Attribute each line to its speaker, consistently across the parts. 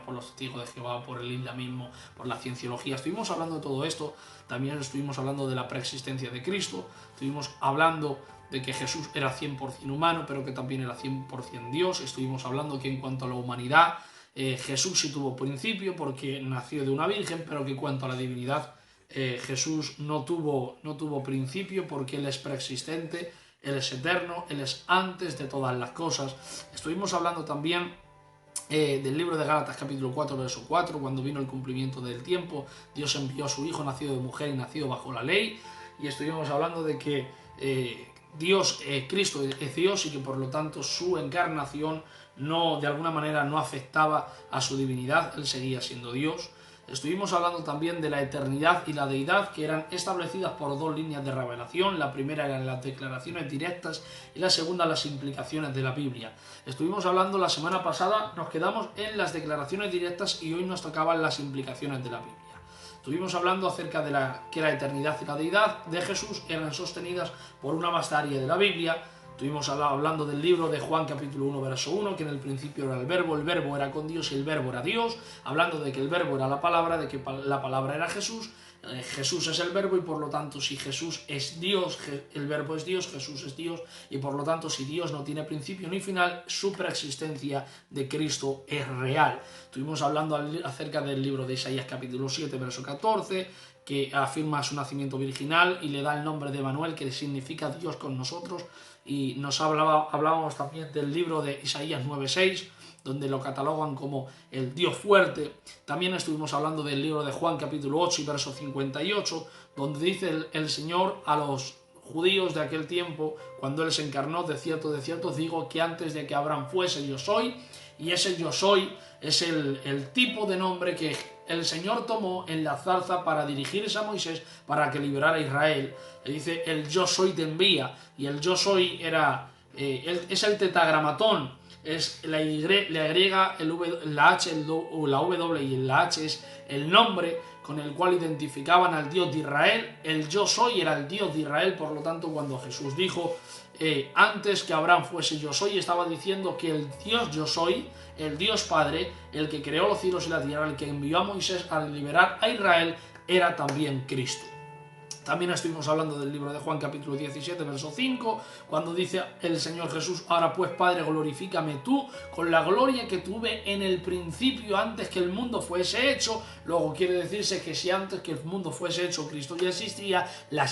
Speaker 1: por los testigos de Jehová, por el islamismo, por la cienciología. Estuvimos hablando de todo esto, también estuvimos hablando de la preexistencia de Cristo, estuvimos hablando de que Jesús era 100% humano, pero que también era 100% Dios. Estuvimos hablando que en cuanto a la humanidad, Jesús sí tuvo principio porque nació de una virgen, pero que en cuanto a la divinidad, Jesús no tuvo principio porque Él es preexistente, Él es eterno, Él es antes de todas las cosas. Estuvimos hablando también del libro de Gálatas capítulo 4 verso 4, cuando vino el cumplimiento del tiempo, Dios envió a su Hijo nacido de mujer y nacido bajo la ley, y estuvimos hablando de que Cristo es Dios y que por lo tanto su encarnación de alguna manera no afectaba a su divinidad, Él seguía siendo Dios. Estuvimos hablando también de la eternidad y la deidad, que eran establecidas por dos líneas de revelación. La primera eran las declaraciones directas y la segunda las implicaciones de la Biblia. Estuvimos hablando la semana pasada, nos quedamos en las declaraciones directas y hoy nos tocaban las implicaciones de la Biblia. Estuvimos hablando acerca de que la eternidad y la deidad de Jesús eran sostenidas por una vasta área de la Biblia. Estuvimos hablando del libro de Juan capítulo 1 verso 1, que en el principio era el verbo era con Dios y el verbo era Dios, hablando de que el verbo era la palabra, de que la palabra era Jesús, Jesús es el verbo y por lo tanto si Jesús es Dios, el verbo es Dios, Jesús es Dios y por lo tanto si Dios no tiene principio ni final, su preexistencia de Cristo es real. Estuvimos hablando acerca del libro de Isaías capítulo 7 verso 14, que afirma su nacimiento virginal y le da el nombre de Emanuel, que significa Dios con nosotros, y hablábamos también del libro de Isaías 9:6, donde lo catalogan como el Dios fuerte. También estuvimos hablando del libro de Juan capítulo 8 y verso 58, donde dice el Señor a los judíos de aquel tiempo, cuando Él se encarnó: de cierto os digo que antes de que Abraham fuese yo soy. Y ese yo soy es el tipo de nombre que el Señor tomó en la zarza para dirigirse a Moisés para que liberara a Israel. Le dice: el yo soy te envía. Y el yo soy es el tetragramatón, es la Y, la Y, la H, la W y la H es el nombre con el cual identificaban al Dios de Israel. El yo soy era el Dios de Israel, por lo tanto cuando Jesús dijo antes que Abraham fuese yo soy, estaba diciendo que el Dios yo soy, el Dios Padre, el que creó los cielos y la tierra, el que envió a Moisés a liberar a Israel, era también Cristo. También estuvimos hablando del libro de Juan capítulo 17 verso 5, cuando dice el Señor Jesús: ahora pues Padre, glorifícame tú con la gloria que tuve en el principio antes que el mundo fuese hecho. Luego quiere decirse que si antes que el mundo fuese hecho Cristo ya existía, la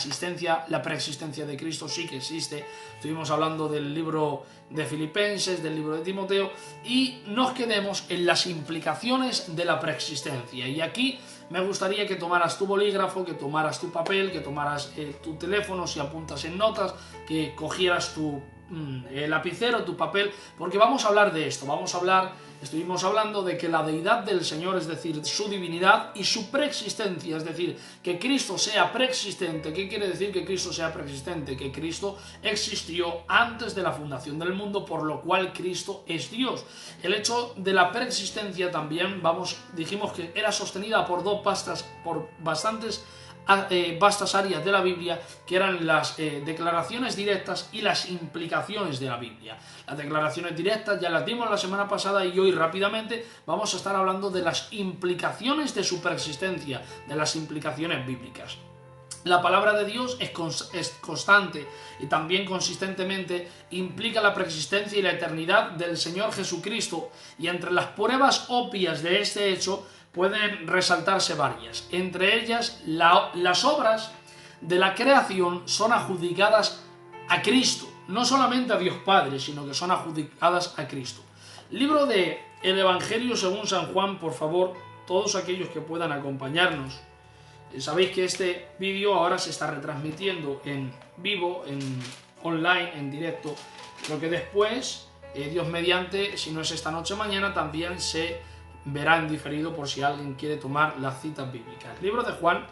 Speaker 1: preexistencia de Cristo sí que existe. Estuvimos hablando del libro de Filipenses, del libro de Timoteo, y nos quedemos en las implicaciones de la preexistencia. Y aquí me gustaría que tomaras tu bolígrafo, que tomaras tu papel, que tomaras tu teléfono si apuntas en notas, que cogieras tu lapicero, tu papel, porque vamos a hablar de esto. Estuvimos hablando de que la deidad del Señor, es decir, su divinidad, y su preexistencia, es decir, que Cristo sea preexistente. ¿Qué quiere decir que Cristo sea preexistente? Que Cristo existió antes de la fundación del mundo, por lo cual Cristo es Dios. El hecho de la preexistencia también, dijimos que era sostenida por bastantes vastas áreas de la Biblia, que eran las declaraciones directas y las implicaciones de la Biblia. Las declaraciones directas ya las dimos la semana pasada y hoy rápidamente vamos a estar hablando de las implicaciones de su preexistencia, de las implicaciones bíblicas. La palabra de Dios es constante y también consistentemente implica la preexistencia y la eternidad del Señor Jesucristo, y entre las pruebas obvias de este hecho pueden resaltarse varias. Entre ellas, las obras de la creación son adjudicadas a Cristo, no solamente a Dios Padre, sino que son adjudicadas a Cristo. Libro de el Evangelio según San Juan, por favor, todos aquellos que puedan acompañarnos. Sabéis que este vídeo ahora se está retransmitiendo en vivo, online, en directo, pero que después, Dios mediante, si no es esta noche, mañana, también se verá en diferido por si alguien quiere tomar las citas bíblicas. Libro de Juan,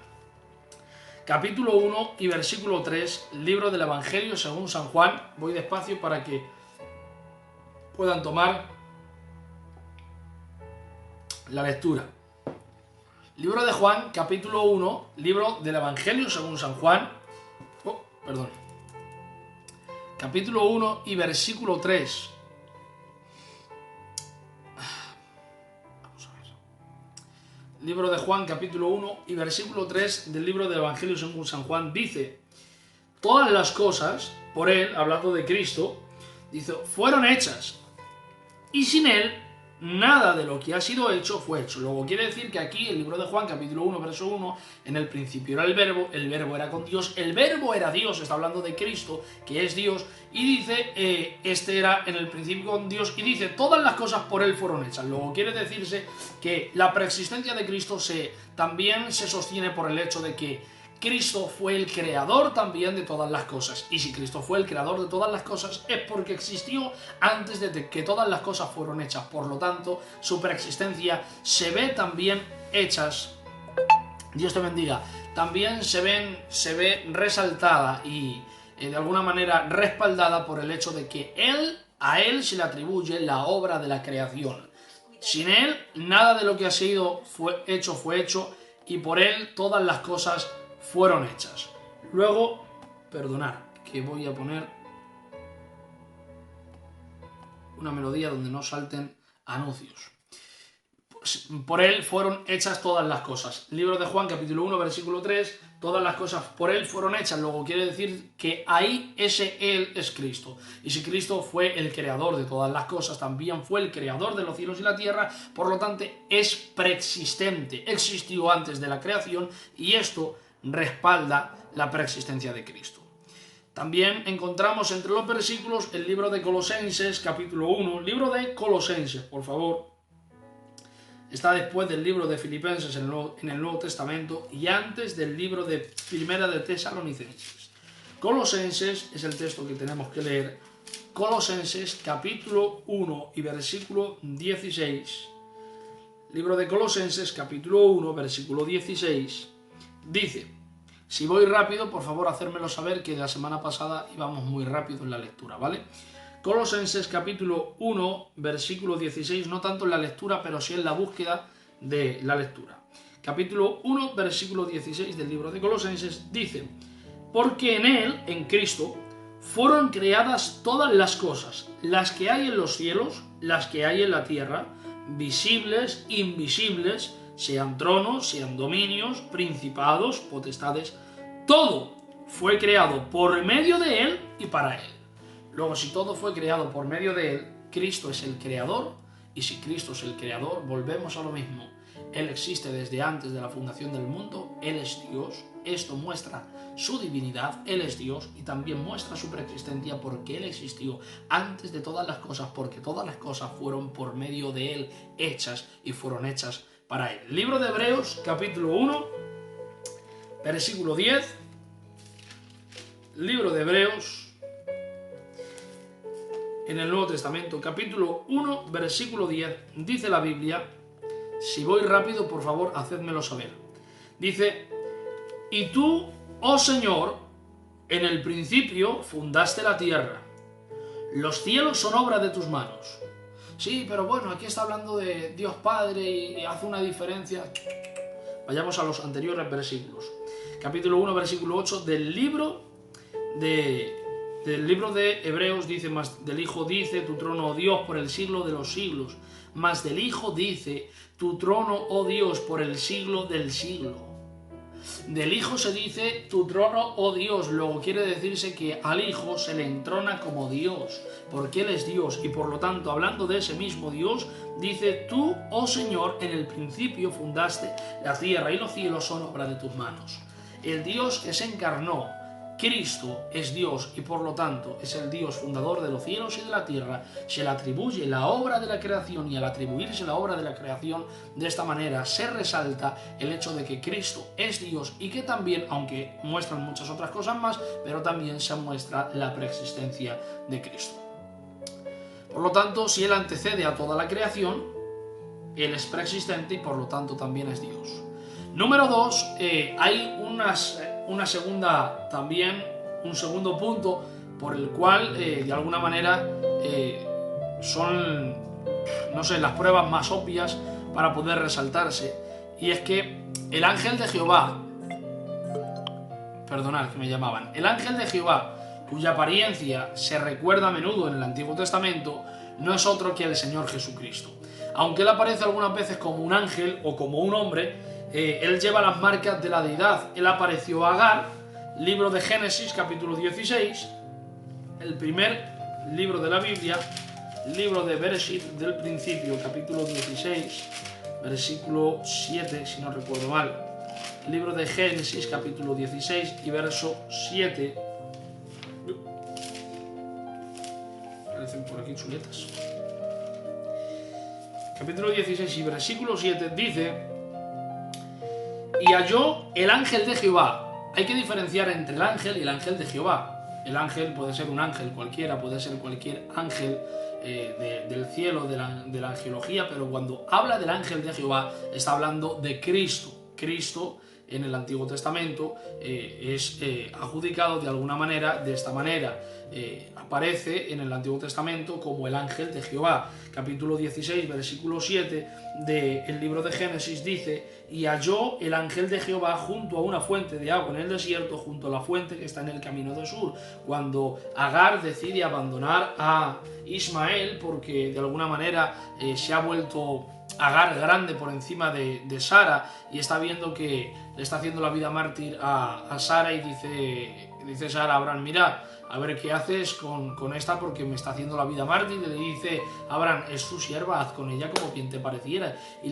Speaker 1: capítulo 1 y versículo 3, libro del Evangelio según San Juan. Voy despacio para que puedan tomar la lectura. Libro de Juan, capítulo 1, libro del Evangelio según San Juan, capítulo 1 y versículo 3. Vamos a ver. libro de Juan capítulo 1 y versículo 3 del libro del Evangelio según San Juan, dice: todas las cosas, por Él, hablando de Cristo, dice, fueron hechas, y sin Él, nada de lo que ha sido hecho fue hecho. Luego quiere decir que aquí, el libro de Juan, capítulo 1, verso 1, en el principio era el verbo era con Dios, el verbo era Dios, está hablando de Cristo, que es Dios, y dice, este era en el principio con Dios, y dice, todas las cosas por Él fueron hechas. Luego quiere decirse que la preexistencia de Cristo también se sostiene por el hecho de que Cristo fue el creador también de todas las cosas. Y si Cristo fue el creador de todas las cosas es porque existió antes de que todas las cosas fueron hechas. Por lo tanto, su preexistencia se ve también hechas. Dios te bendiga. También se ve resaltada y de alguna manera respaldada por el hecho de que a Él se le atribuye la obra de la creación. Sin Él, nada de lo que ha sido fue hecho, y por Él todas las cosas fueron hechas. Luego, perdonad, que voy a poner una melodía donde no salten anuncios. Por Él fueron hechas todas las cosas. Libro de Juan, capítulo 1, versículo 3, todas las cosas por Él fueron hechas. Luego quiere decir que ahí ese Él es Cristo. Y si Cristo fue el creador de todas las cosas, también fue el creador de los cielos y la tierra, por lo tanto es preexistente, existió antes de la creación, y esto respalda la preexistencia de Cristo. También encontramos entre los versículos el libro de Colosenses, capítulo 1, libro de Colosenses, por favor. Está después del libro de Filipenses en el Nuevo Testamento y antes del libro de Primera de Tesalonicenses. Colosenses es el texto que tenemos que leer. Colosenses, capítulo 1 y versículo 16. Libro de Colosenses, capítulo 1, versículo 16. Dice, si voy rápido, por favor, hacérmelo saber, que la semana pasada íbamos muy rápido en la lectura, ¿vale? Colosenses capítulo 1, versículo 16, no tanto en la lectura, pero sí en la búsqueda de la lectura. Capítulo 1, versículo 16 del libro de Colosenses dice, porque en Él, en Cristo, fueron creadas todas las cosas, las que hay en los cielos, las que hay en la tierra, visibles, invisibles, sean tronos, sean dominios, principados, potestades, todo fue creado por medio de Él y para Él. Luego, si todo fue creado por medio de Él, Cristo es el creador, y si Cristo es el creador, volvemos a lo mismo. Él existe desde antes de la fundación del mundo, Él es Dios, esto muestra su divinidad, Él es Dios, y también muestra su preexistencia porque Él existió antes de todas las cosas, porque todas las cosas fueron por medio de Él hechas y fueron hechas para Él. Libro de Hebreos, capítulo 1, versículo 10. Libro de Hebreos, en el Nuevo Testamento, capítulo 1, versículo 10, dice la Biblia, si voy rápido, por favor, hacedmelo saber. Dice, y tú, oh Señor, en el principio fundaste la tierra, los cielos son obra de tus manos. Sí, pero bueno, aquí está hablando de Dios Padre y hace una diferencia. Vayamos a los anteriores versículos. Capítulo 1, versículo 8 del libro de Hebreos dice, más del Hijo dice, tu trono, oh Dios, por el siglo de los siglos. Más del Hijo dice, tu trono, oh Dios, por el siglo del siglo. Del Hijo se dice, tu trono, oh Dios. Luego quiere decirse que al Hijo se le entrona como Dios, porque Él es Dios. Y por lo tanto, hablando de ese mismo Dios, dice, tú, oh Señor, en el principio fundaste la tierra y los cielos son obra de tus manos. El Dios que se encarnó, Cristo, es Dios y por lo tanto es el Dios fundador de los cielos y de la tierra. Se le atribuye la obra de la creación, y al atribuirse la obra de la creación de esta manera se resalta el hecho de que Cristo es Dios, y que también, aunque muestran muchas otras cosas más, pero también se muestra la preexistencia de Cristo. Por lo tanto, si Él antecede a toda la creación, Él es preexistente y por lo tanto también es Dios. Número 2, hay un segundo punto por el cual de alguna manera son, no sé, las pruebas más obvias para poder resaltarse, y es que el ángel de Jehová, el ángel de Jehová, cuya apariencia se recuerda a menudo en el Antiguo Testamento, no es otro que el Señor Jesucristo. Aunque él aparece algunas veces como un ángel o como un hombre, él lleva las marcas de la deidad. Él apareció a Agar, libro de Génesis, capítulo 16, el primer libro de la Biblia, libro de Bereshit, del principio, capítulo 16, versículo 7, si no recuerdo mal. Libro de Génesis, capítulo 16 y verso 7. Aparecen por aquí chuletas. Capítulo 16 y versículo 7 dice: y halló el ángel de Jehová. Hay que diferenciar entre el ángel y el ángel de Jehová. El ángel puede ser un ángel cualquiera, puede ser cualquier ángel del cielo, de la angelología, pero cuando habla del ángel de Jehová está hablando de Cristo. Cristo en el Antiguo Testamento es adjudicado de alguna manera, de esta manera. Aparece en el Antiguo Testamento como el ángel de Jehová. Capítulo 16, versículo 7 del libro de Génesis dice: y halló el ángel de Jehová junto a una fuente de agua en el desierto, junto a la fuente que está en el camino del sur. Cuando Agar decide abandonar a Ismael porque de alguna manera se ha vuelto Agar grande por encima de Sara y está viendo que le está haciendo la vida mártir a Sara, y dice Sara a Abraham: mira, a ver qué haces con esta porque me está haciendo la vida mártir. Y le dice: Abraham, es tu sierva, haz con ella como quien te pareciera. Y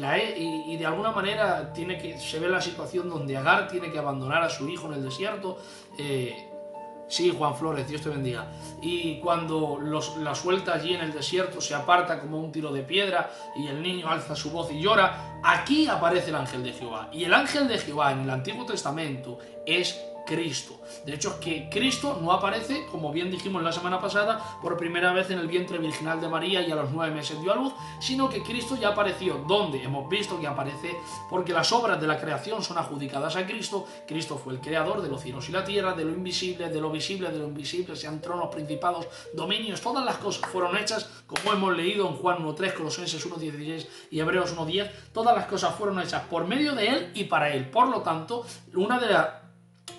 Speaker 1: de alguna manera se ve la situación donde Agar tiene que abandonar a su hijo en el desierto. Sí, Juan Flores, Dios te bendiga. Y cuando la suelta allí en el desierto, se aparta como un tiro de piedra y el niño alza su voz y llora. Aquí aparece el ángel de Jehová. Y el ángel de Jehová en el Antiguo Testamento es Cristo. De hecho, es que Cristo no aparece, como bien dijimos la semana pasada, por primera vez en el vientre virginal de María y a los 9 meses dio a luz, sino que Cristo ya apareció. ¿Dónde? Hemos visto que aparece porque las obras de la creación son adjudicadas a Cristo. Cristo fue el creador de los cielos y la tierra, de lo invisible, de lo visible, de lo invisible, sean tronos, principados, dominios, todas las cosas fueron hechas, como hemos leído en Juan 1.3, Colosenses 1.16 y Hebreos 1.10, todas las cosas fueron hechas por medio de Él y para Él. Por lo tanto,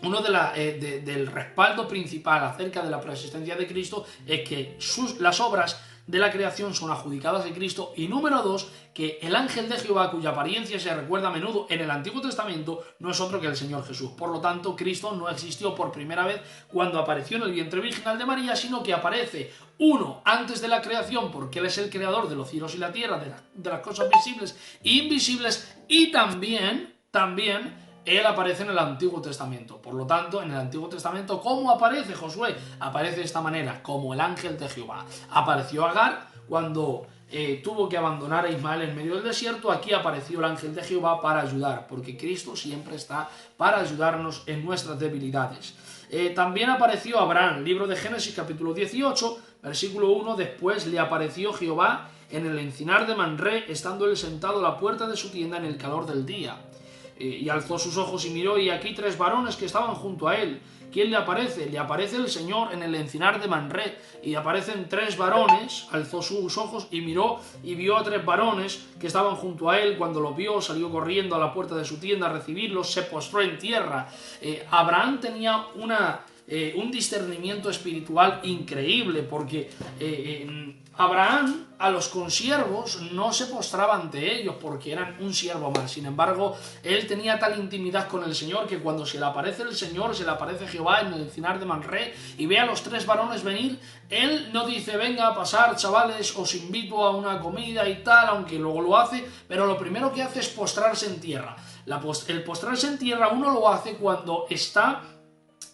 Speaker 1: del respaldo principal acerca de la preexistencia de Cristo es que las obras de la creación son adjudicadas a Cristo, y número 2, que el ángel de Jehová, cuya apariencia se recuerda a menudo en el Antiguo Testamento, no es otro que el Señor Jesús. Por lo tanto, Cristo no existió por primera vez cuando apareció en el vientre virginal de María, sino que aparece antes de la creación, porque Él es el creador de los cielos y la tierra, de las cosas visibles e invisibles, y también Él aparece en el Antiguo Testamento. Por lo tanto, en el Antiguo Testamento, ¿cómo aparece Josué? Aparece de esta manera, como el ángel de Jehová. Apareció Agar cuando tuvo que abandonar a Ismael en medio del desierto. Aquí apareció el ángel de Jehová para ayudar, porque Cristo siempre está para ayudarnos en nuestras debilidades. También apareció Abraham, libro de Génesis, capítulo 18, versículo 1. Después le apareció Jehová en el encinar de Manré, estando él sentado a la puerta de su tienda en el calor del día. Y alzó sus ojos y miró, y aquí 3 varones que estaban junto a él. ¿Quién le aparece? Le aparece el Señor en el encinar de Manré, y aparecen 3 varones. Alzó sus ojos y miró, y vio a 3 varones que estaban junto a él. Cuando lo vio, salió corriendo a la puerta de su tienda a recibirlos, se postró en tierra. Abraham tenía un discernimiento espiritual increíble, porque Abraham a los consiervos no se postraba ante ellos porque eran un siervo más. Sin embargo, él tenía tal intimidad con el Señor que cuando se le aparece el Señor, se le aparece Jehová en el encinar de Manré y ve a los 3 varones venir, él no dice: venga a pasar, chavales, os invito a una comida y tal, aunque luego lo hace, pero lo primero que hace es postrarse en tierra. El postrarse en tierra uno lo hace cuando está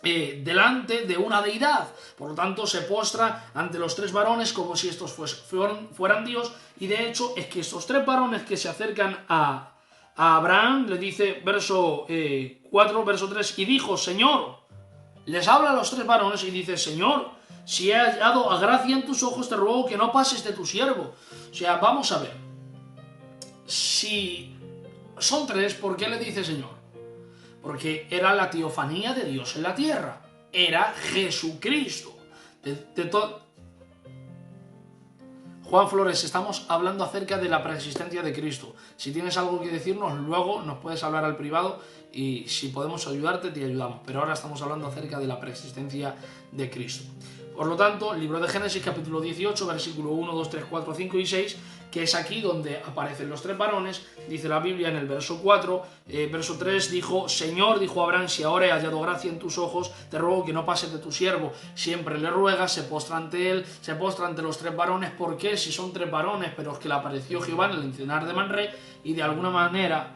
Speaker 1: delante de una deidad. Por lo tanto, se postra ante los 3 varones como si estos fueran Dios. Y de hecho es que estos 3 varones que se acercan a Abraham, le dice verso 4, verso 3, y dijo: Señor, les habla a los 3 varones y dice: Señor, si he hallado a gracia en tus ojos, te ruego que no pases de tu siervo. O sea, vamos a ver, si son 3, ¿por qué le dice Señor? Porque era la teofanía de Dios en la tierra. Era Jesucristo. Juan Flores, estamos hablando acerca de la preexistencia de Cristo. Si tienes algo que decirnos, luego nos puedes hablar al privado y si podemos ayudarte, te ayudamos. Pero ahora estamos hablando acerca de la preexistencia de Cristo. Por lo tanto, libro de Génesis capítulo 18, versículo 1, 2, 3, 4, 5 y 6, que es aquí donde aparecen los tres varones, dice la Biblia en el verso 4, verso 3, dijo: Señor, dijo Abraham, si ahora he hallado gracia en tus ojos, te ruego que no pases de tu siervo. Siempre le ruega, se postra ante él, se postra ante los tres varones. ¿Por qué? Si son tres varones, pero es que le apareció Jehová en el encinar de Manré, y de alguna manera...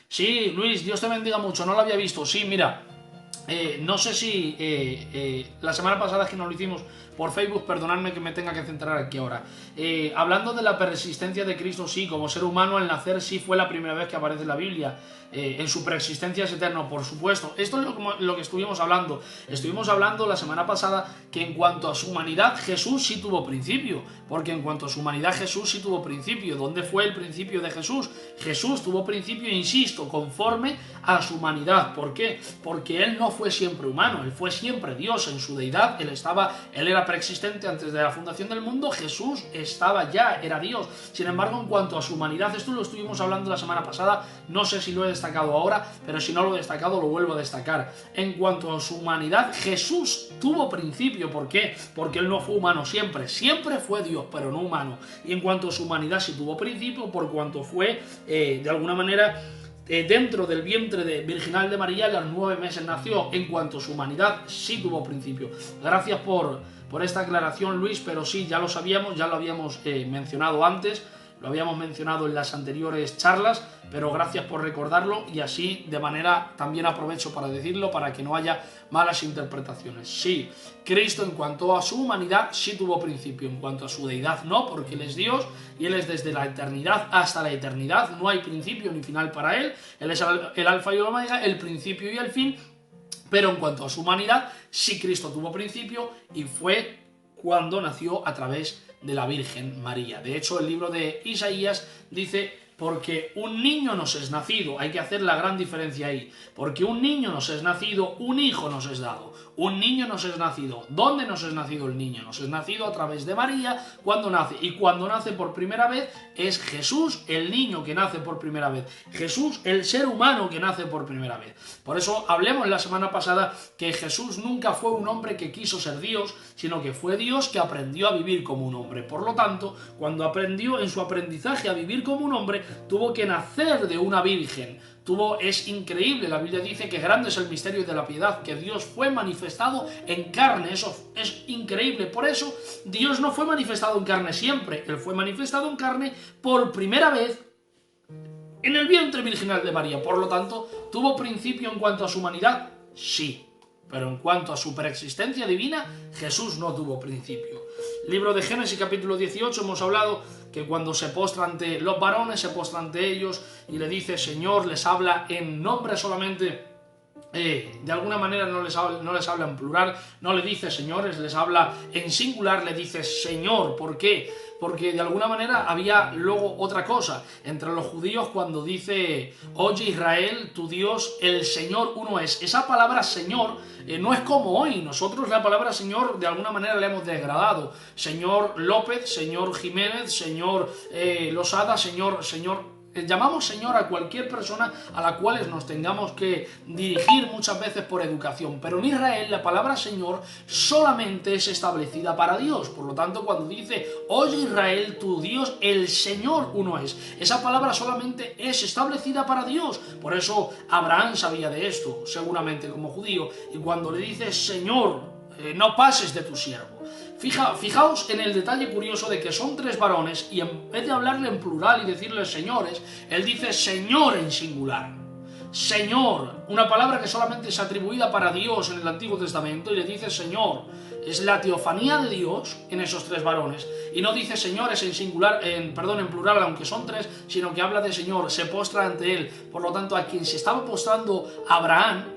Speaker 1: Sí, Luis, Dios te bendiga mucho, no lo había visto. Sí, mira, no sé si la semana pasada es que no lo hicimos por Facebook, perdonadme que me tenga que centrar aquí ahora. Hablando de la persistencia de Cristo, sí, como ser humano al nacer sí fue la primera vez que aparece en la Biblia. En su preexistencia es eterno, por supuesto. Esto es lo que estuvimos hablando. Estuvimos hablando la semana pasada que en cuanto a su humanidad Jesús sí tuvo principio, porque en cuanto a su humanidad Jesús sí tuvo principio. ¿Dónde fue el principio de Jesús? Jesús tuvo principio, insisto, conforme a su humanidad. ¿Por qué? Porque Él no fue siempre humano, Él fue siempre Dios. En su deidad, Él era preexistente antes de la fundación del mundo. Jesús estaba ya, era Dios. Sin embargo, en cuanto a su humanidad, esto lo estuvimos hablando la semana pasada, no sé si lo he destacado ahora, pero si no lo he destacado, lo vuelvo a destacar. En cuanto a su humanidad, Jesús tuvo principio. ¿Por qué? Porque Él no fue humano siempre, siempre fue Dios, pero no humano. Y en cuanto a su humanidad, sí tuvo principio, por cuanto fue, de alguna manera, dentro del vientre virginal de María, a los 9 meses nació. En cuanto a su humanidad, sí tuvo principio. Gracias por esta aclaración, Luis, pero sí, ya lo sabíamos, ya lo habíamos mencionado antes, lo habíamos mencionado en las anteriores charlas, pero gracias por recordarlo, y así de manera también aprovecho para decirlo para que no haya malas interpretaciones. Sí, Cristo en cuanto a su humanidad sí tuvo principio, en cuanto a su deidad no, porque Él es Dios y Él es desde la eternidad hasta la eternidad, no hay principio ni final para Él, Él es el alfa y el omega, el principio y el fin. Pero en cuanto a su humanidad, sí Cristo tuvo principio, y fue cuando nació a través de la Virgen María. De hecho, el libro de Isaías dice: porque un niño nos es nacido. Hay que hacer la gran diferencia ahí. Porque un niño nos es nacido, un hijo nos es dado. Un niño nos es nacido. ¿Dónde nos es nacido el niño? Nos es nacido a través de María cuando nace. Y cuando nace por primera vez es Jesús, el niño que nace por primera vez. Jesús, el ser humano que nace por primera vez. Por eso hablemos la semana pasada que Jesús nunca fue un hombre que quiso ser Dios, sino que fue Dios que aprendió a vivir como un hombre. Por lo tanto, cuando aprendió en su aprendizaje a vivir como un hombre, tuvo que nacer de una virgen. Es increíble, la Biblia dice que grande es el misterio de la piedad, que Dios fue manifestado en carne. Eso es increíble. Por eso Dios no fue manifestado en carne siempre, Él fue manifestado en carne por primera vez en el vientre virginal de María. Por lo tanto, ¿tuvo principio en cuanto a su humanidad? Sí. Pero en cuanto a su preexistencia divina, Jesús no tuvo principio. Libro de Génesis capítulo 18, hemos hablado que cuando se postra ante los varones, se postra ante ellos y le dice Señor, les habla en nombre solamente. De alguna manera no les habla en plural, no le dice señores, les habla en singular, le dice Señor. ¿Por qué? Porque de alguna manera había luego otra cosa entre los judíos cuando dice oye Israel, tu Dios, el Señor uno es. Esa palabra Señor no es como hoy. Nosotros la palabra Señor de alguna manera la hemos degradado. Señor López, Señor Jiménez, Señor Losada, Señor. Llamamos Señor a cualquier persona a la cual nos tengamos que dirigir muchas veces por educación, pero en Israel la palabra Señor solamente es establecida para Dios. Por lo tanto, cuando dice oye Israel, tu Dios, el Señor uno es, esa palabra solamente es establecida para Dios. Por eso Abraham sabía de esto, seguramente como judío, y cuando le dice Señor, no pases de tu siervo. Fijaos en el detalle curioso de que son tres varones y en vez de hablarle en plural y decirle señores, él dice Señor en singular. Señor, una palabra que solamente es atribuida para Dios en el Antiguo Testamento, y le dice Señor. Es la teofanía de Dios en esos tres varones, y no dice señores en singular, en plural, aunque son tres, sino que habla de Señor, se postra ante él. Por lo tanto, a quien se estaba postrando Abraham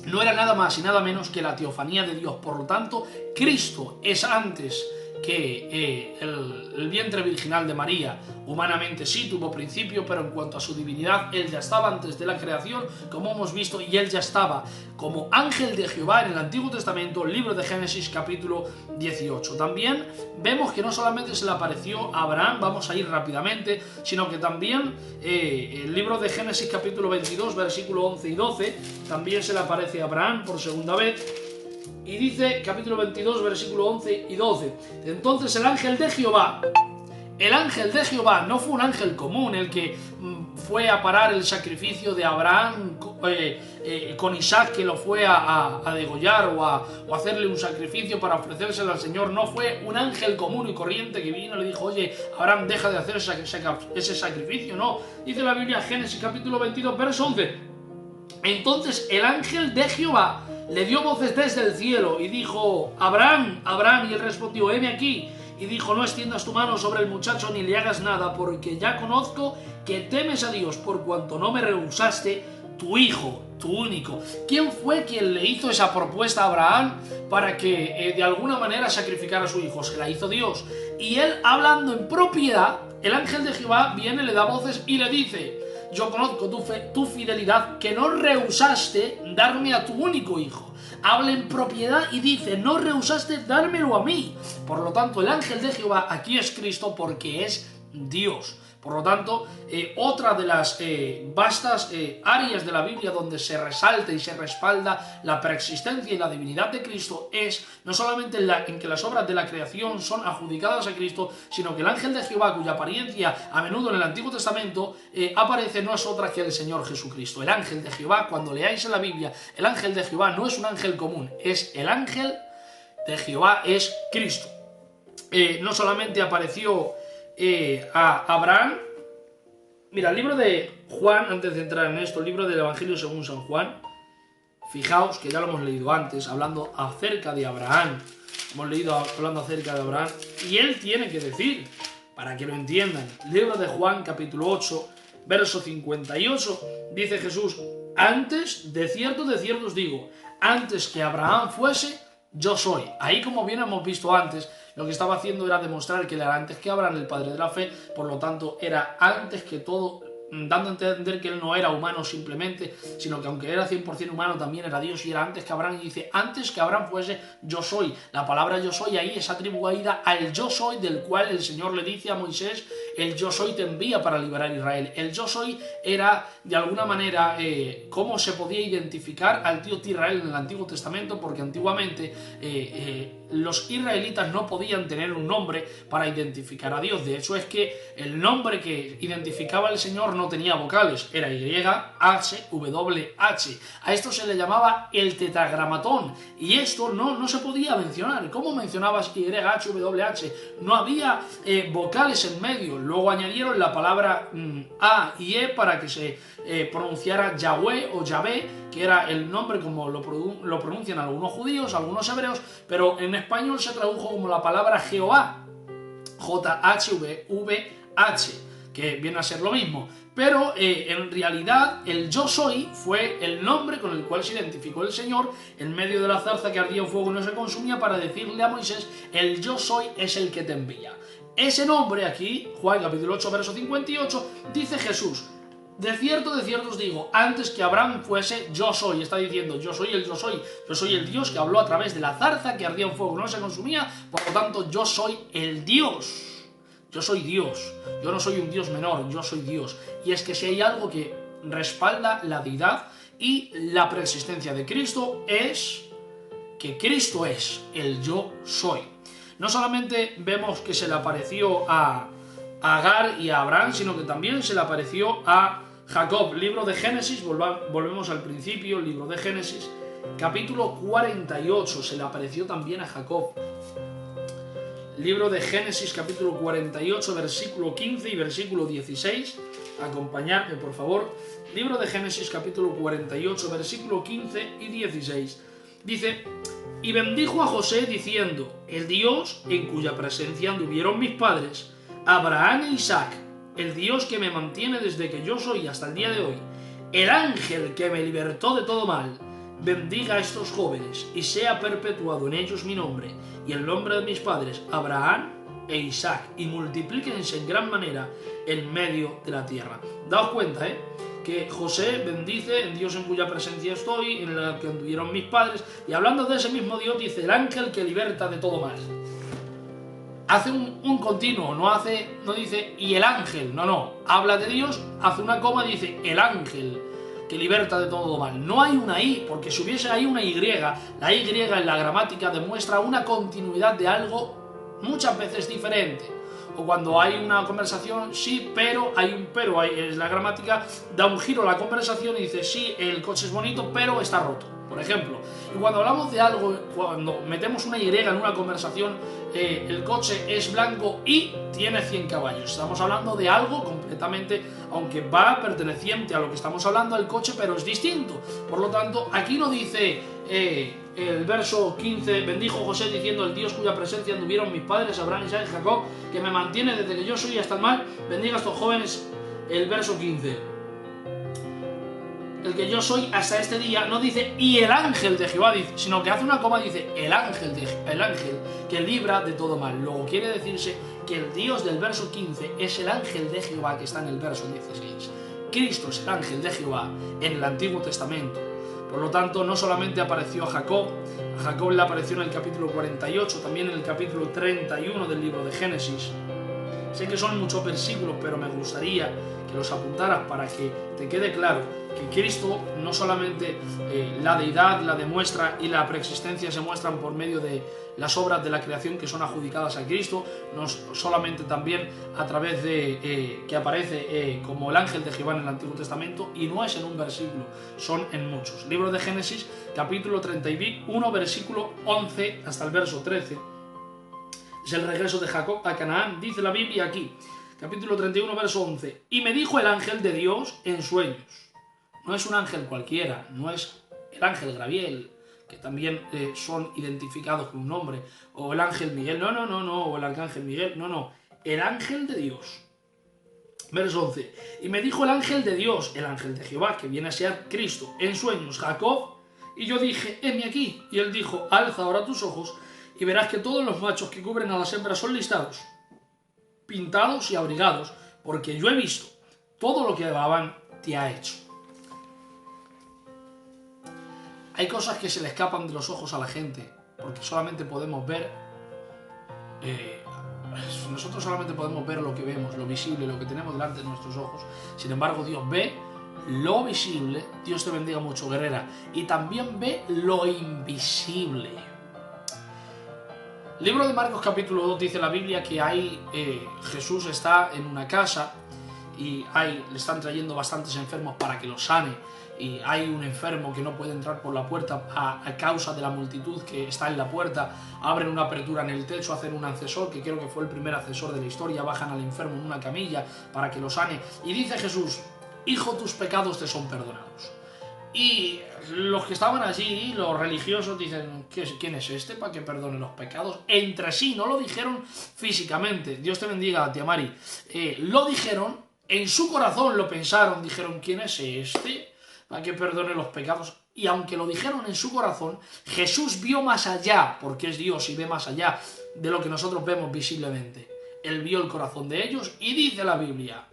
Speaker 1: no era nada más y nada menos que la teofanía de Dios. Por lo tanto, Cristo es antes que el vientre virginal de María humanamente sí tuvo principio, pero en cuanto a su divinidad, él ya estaba antes de la creación, como hemos visto, y él ya estaba como ángel de Jehová en el Antiguo Testamento, libro de Génesis capítulo 18. También vemos que no solamente se le apareció a Abraham, vamos a ir rápidamente, sino que también el libro de Génesis capítulo 22, versículo 11 y 12, también se le aparece a Abraham por segunda vez. Y dice, capítulo 22, versículo 11 y 12, entonces el ángel de Jehová no fue un ángel común el que fue a parar el sacrificio de Abraham con Isaac, que lo fue a degollar o a hacerle un sacrificio para ofrecérselo al Señor. No fue un ángel común y corriente que vino y le dijo, oye, Abraham, deja de hacer ese sacrificio. No, dice la Biblia, Génesis capítulo 22, verso 11, entonces el ángel de Jehová le dio voces desde el cielo y dijo, Abraham, Abraham, y él respondió, heme aquí. Y dijo, no extiendas tu mano sobre el muchacho ni le hagas nada, porque ya conozco que temes a Dios, por cuanto no me rehusaste tu hijo, tu único. ¿Quién fue quien le hizo esa propuesta a Abraham para que de alguna manera sacrificara a su hijo? Se la hizo Dios. Y él, hablando en propiedad, el ángel de Jehová viene, le da voces y le dice, yo conozco tu fidelidad, que no rehusaste darme a tu único hijo. Habla en propiedad y dice, no rehusaste dármelo a mí. Por lo tanto, el ángel de Jehová aquí es Cristo, porque es Dios. Por lo tanto, otra de las vastas áreas de la Biblia donde se resalta y se respalda la preexistencia y la divinidad de Cristo es no solamente en que las obras de la creación son adjudicadas a Cristo, sino que el ángel de Jehová, cuya apariencia a menudo en el Antiguo Testamento aparece, no es otra que el Señor Jesucristo. El ángel de Jehová, cuando leáis en la Biblia, el ángel de Jehová no es un ángel común, es el ángel de Jehová, es Cristo. No solamente apareció a Abraham. Mira, el libro de Juan, antes de entrar en esto, el libro del Evangelio según San Juan, fijaos que ya lo hemos leído antes, hablando acerca de Abraham, hemos leído hablando acerca de Abraham, y él tiene que decir, para que lo entiendan, libro de Juan capítulo 8, verso 58, dice Jesús, antes, de cierto os digo, antes que Abraham fuese, yo soy. Ahí, como bien hemos visto antes, lo que estaba haciendo era demostrar que era antes que Abraham, el padre de la fe, por lo tanto era antes que todo, dando a entender que él no era humano simplemente, sino que aunque era 100% humano también era Dios, y era antes que Abraham, y dice, antes que Abraham fuese, yo soy. La palabra yo soy ahí es atribuida al yo soy, del cual el Señor le dice a Moisés, el yo soy te envía para liberar a Israel. El yo soy era, de alguna manera, cómo se podía identificar al Dios de Israel en el Antiguo Testamento, porque antiguamente los israelitas no podían tener un nombre para identificar a Dios. De hecho, es que el nombre que identificaba al Señor no tenía vocales, era YHWH. A esto se le llamaba el tetragramatón, y esto no se podía mencionar. ¿Cómo mencionabas YHWH? No había vocales en medio. Luego añadieron la palabra A y E para que se pronunciara Yahweh o Yahvé, que era el nombre como lo pronuncian algunos judíos, algunos hebreos, pero en español se tradujo como la palabra Jehová, JHVH, que viene a ser lo mismo. Pero en realidad el yo soy fue el nombre con el cual se identificó el Señor en medio de la zarza que ardía en fuego y no se consumía, para decirle a Moisés, el yo soy es el que te envía. Ese nombre aquí, Juan capítulo 8, verso 58, dice Jesús, de cierto os digo, antes que Abraham fuese, yo soy. Está diciendo, yo soy el Dios que habló a través de la zarza que ardía en fuego y no se consumía, por lo tanto yo soy el Dios. Yo soy Dios, yo no soy un Dios menor, yo soy Dios. Y es que si hay algo que respalda la deidad y la preexistencia de Cristo, es que Cristo es el yo soy. No solamente vemos que se le apareció a Agar y a Abraham, sino que también se le apareció a Jacob. Libro de Génesis, volvemos al principio, libro de Génesis, capítulo 48, se le apareció también a Jacob. Libro de Génesis, capítulo 48, versículo 15 y versículo 16. Acompañadme, por favor. Libro de Génesis, capítulo 48, versículo 15 y 16. Dice, y bendijo a José diciendo, el Dios en cuya presencia anduvieron mis padres, Abraham e Isaac, el Dios que me mantiene desde que yo soy hasta el día de hoy, el ángel que me libertó de todo mal, bendiga a estos jóvenes y sea perpetuado en ellos mi nombre y el nombre de mis padres Abraham e Isaac, y multiplíquense en gran manera en medio de la tierra. Daos cuenta, que José bendice en Dios en cuya presencia estoy, en el que anduvieron mis padres, y hablando de ese mismo Dios dice el ángel que liberta de todo mal. Hace un continuo, no dice y el ángel, no, habla de Dios, hace una coma y dice el ángel que liberta de todo mal. No hay una I, porque si hubiese ahí una Y, la Y en la gramática demuestra una continuidad de algo muchas veces diferente. O cuando hay una conversación, sí, pero, hay un pero, la gramática da un giro a la conversación y dice sí, el coche es bonito, pero está roto, por ejemplo. Y cuando hablamos de algo, cuando metemos una Y en una conversación, el coche es blanco y tiene 100 caballos. Estamos hablando de algo completamente, aunque va perteneciente a lo que estamos hablando, el coche, pero es distinto. Por lo tanto, aquí no dice el verso 15, bendijo José diciendo el Dios cuya presencia anduvieron mis padres, Abraham, Isaac y Jacob, que me mantiene desde que yo soy hasta el mal, bendiga a estos jóvenes. El verso 15. El que yo soy hasta este día, no dice y el ángel de Jehová, sino que hace una coma y dice el ángel que libra de todo mal. Luego quiere decirse que el Dios del verso 15 es el ángel de Jehová que está en el verso 16. Cristo es el ángel de Jehová en el Antiguo Testamento. Por lo tanto, no solamente apareció a Jacob le apareció en el capítulo 48, también en el capítulo 31 del libro de Génesis. Sé que son muchos versículos, pero me gustaría que los apuntaras para que te quede claro que Cristo no solamente la deidad la demuestra y la preexistencia se muestran por medio de las obras de la creación que son adjudicadas a Cristo, no solamente también a través de que aparece como el ángel de Jehová en el Antiguo Testamento, y no es en un versículo, son en muchos. Libro de Génesis, capítulo 31, versículo 11 hasta el verso 13. Es el regreso de Jacob a Canaán, dice la Biblia aquí, capítulo 31, verso 11. Y me dijo el ángel de Dios en sueños. No es un ángel cualquiera, no es el ángel Gabriel, que también son identificados con un nombre, o el ángel Miguel, no, o el arcángel Miguel, no, el ángel de Dios. Verso 11. Y me dijo el ángel de Dios, el ángel de Jehová, que viene a ser Cristo, en sueños, Jacob, y yo dije, heme aquí. Y él dijo, alza ahora tus ojos y verás que todos los machos que cubren a las hembras son listados, pintados y abrigados, porque yo he visto todo lo que Labán te ha hecho. Hay cosas que se le escapan de los ojos a la gente, porque solamente podemos ver, nosotros solamente podemos ver lo que vemos, lo visible, lo que tenemos delante de nuestros ojos. Sin embargo, Dios ve lo visible. Dios te bendiga mucho, guerrera, y también ve lo invisible. Libro de Marcos capítulo 2 dice la Biblia que Jesús está en una casa y le están trayendo bastantes enfermos para que los sane, y hay un enfermo que no puede entrar por la puerta a causa de la multitud que está en la puerta. Abren una apertura en el techo, hacen un ascensor, que creo que fue el primer ascensor de la historia, bajan al enfermo en una camilla para que lo sane, y dice Jesús, hijo, tus pecados te son perdonados. Y los que estaban allí, los religiosos, dicen, ¿quién es este para que perdone los pecados? Entre sí, no lo dijeron físicamente. Dios te bendiga, tía Mari. Lo dijeron, en su corazón lo pensaron, dijeron, ¿quién es este para que perdone los pecados? Y aunque lo dijeron en su corazón, Jesús vio más allá, porque es Dios y ve más allá de lo que nosotros vemos visiblemente. Él vio el corazón de ellos y dice la Biblia,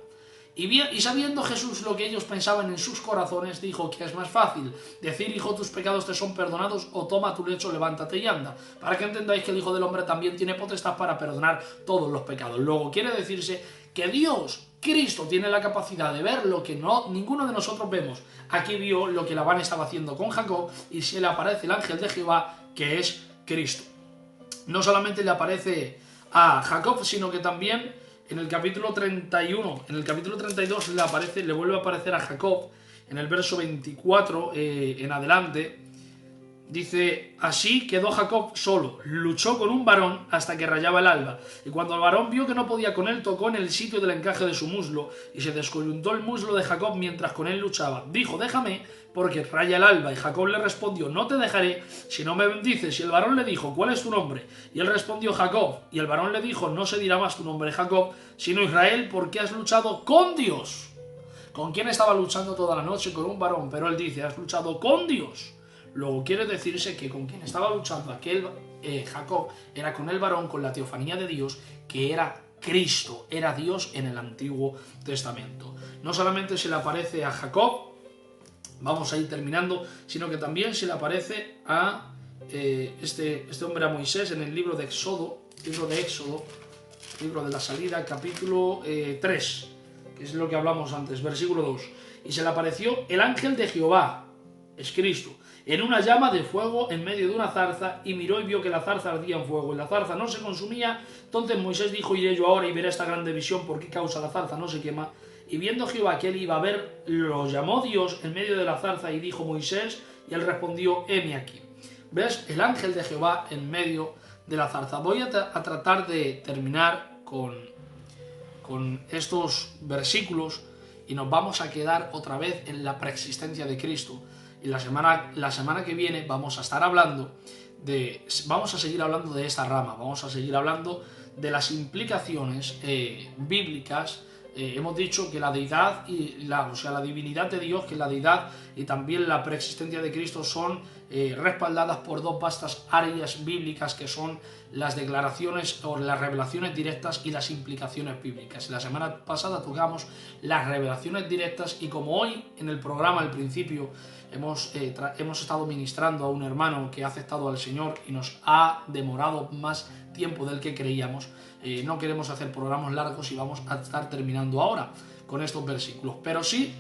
Speaker 1: y sabiendo Jesús lo que ellos pensaban en sus corazones, dijo que es más fácil decir, hijo, tus pecados te son perdonados, o toma tu lecho, levántate y anda, para que entendáis que el Hijo del Hombre también tiene potestad para perdonar todos los pecados. Luego quiere decirse que Dios, Cristo, tiene la capacidad de ver lo que ninguno de nosotros vemos. Aquí vio lo que Labán estaba haciendo con Jacob, y se le aparece el ángel de Jehová, que es Cristo. No solamente le aparece a Jacob, sino que también en el capítulo 31, en el capítulo 32 le vuelve a aparecer a Jacob, en el verso 24 en adelante. Dice, así quedó Jacob solo, luchó con un varón hasta que rayaba el alba, y cuando el varón vio que no podía con él, tocó en el sitio del encaje de su muslo, y se descoyuntó el muslo de Jacob mientras con él luchaba. Dijo, déjame, porque raya el alba. Y Jacob le respondió, no te dejaré si no me bendices. Y el varón le dijo, ¿cuál es tu nombre? Y él respondió, Jacob. Y el varón le dijo, no se dirá más tu nombre Jacob, sino Israel, porque has luchado con Dios. ¿Con quién estaba luchando toda la noche? Con un varón, pero él dice, has luchado con Dios. Luego quiere decirse que con quien estaba luchando aquel Jacob era con el varón, con la teofanía de Dios, que era Cristo, era Dios en el Antiguo Testamento. No solamente se le aparece a Jacob, vamos a ir terminando, sino que también se le aparece a este hombre, a Moisés, en el libro de Éxodo, libro de la salida, capítulo 3, que es lo que hablamos antes, versículo 2. Y se le apareció el ángel de Jehová, es Cristo, en una llama de fuego en medio de una zarza, y miró y vio que la zarza ardía en fuego y la zarza no se consumía. Entonces Moisés dijo: iré yo ahora y veré esta grande visión, por qué causa la zarza no se quema. Y viendo Jehová que él iba a ver, lo llamó Dios en medio de la zarza y dijo: Moisés, y él respondió: heme aquí. ¿Ves? El ángel de Jehová en medio de la zarza. Voy a tratar de terminar con estos versículos y nos vamos a quedar otra vez en la preexistencia de Cristo. Y la semana que viene vamos a seguir hablando de esta rama, vamos a seguir hablando de las implicaciones bíblicas. Hemos dicho que la deidad la divinidad de Dios, que la deidad y también la preexistencia de Cristo son respaldadas por dos vastas áreas bíblicas, que son las declaraciones o las revelaciones directas y las implicaciones bíblicas. La semana pasada tocamos las revelaciones directas, y como hoy en el programa al principio hemos estado ministrando a un hermano que ha aceptado al Señor y nos ha demorado más tiempo del que creíamos, no queremos hacer programas largos y vamos a estar terminando ahora con estos versículos, pero sí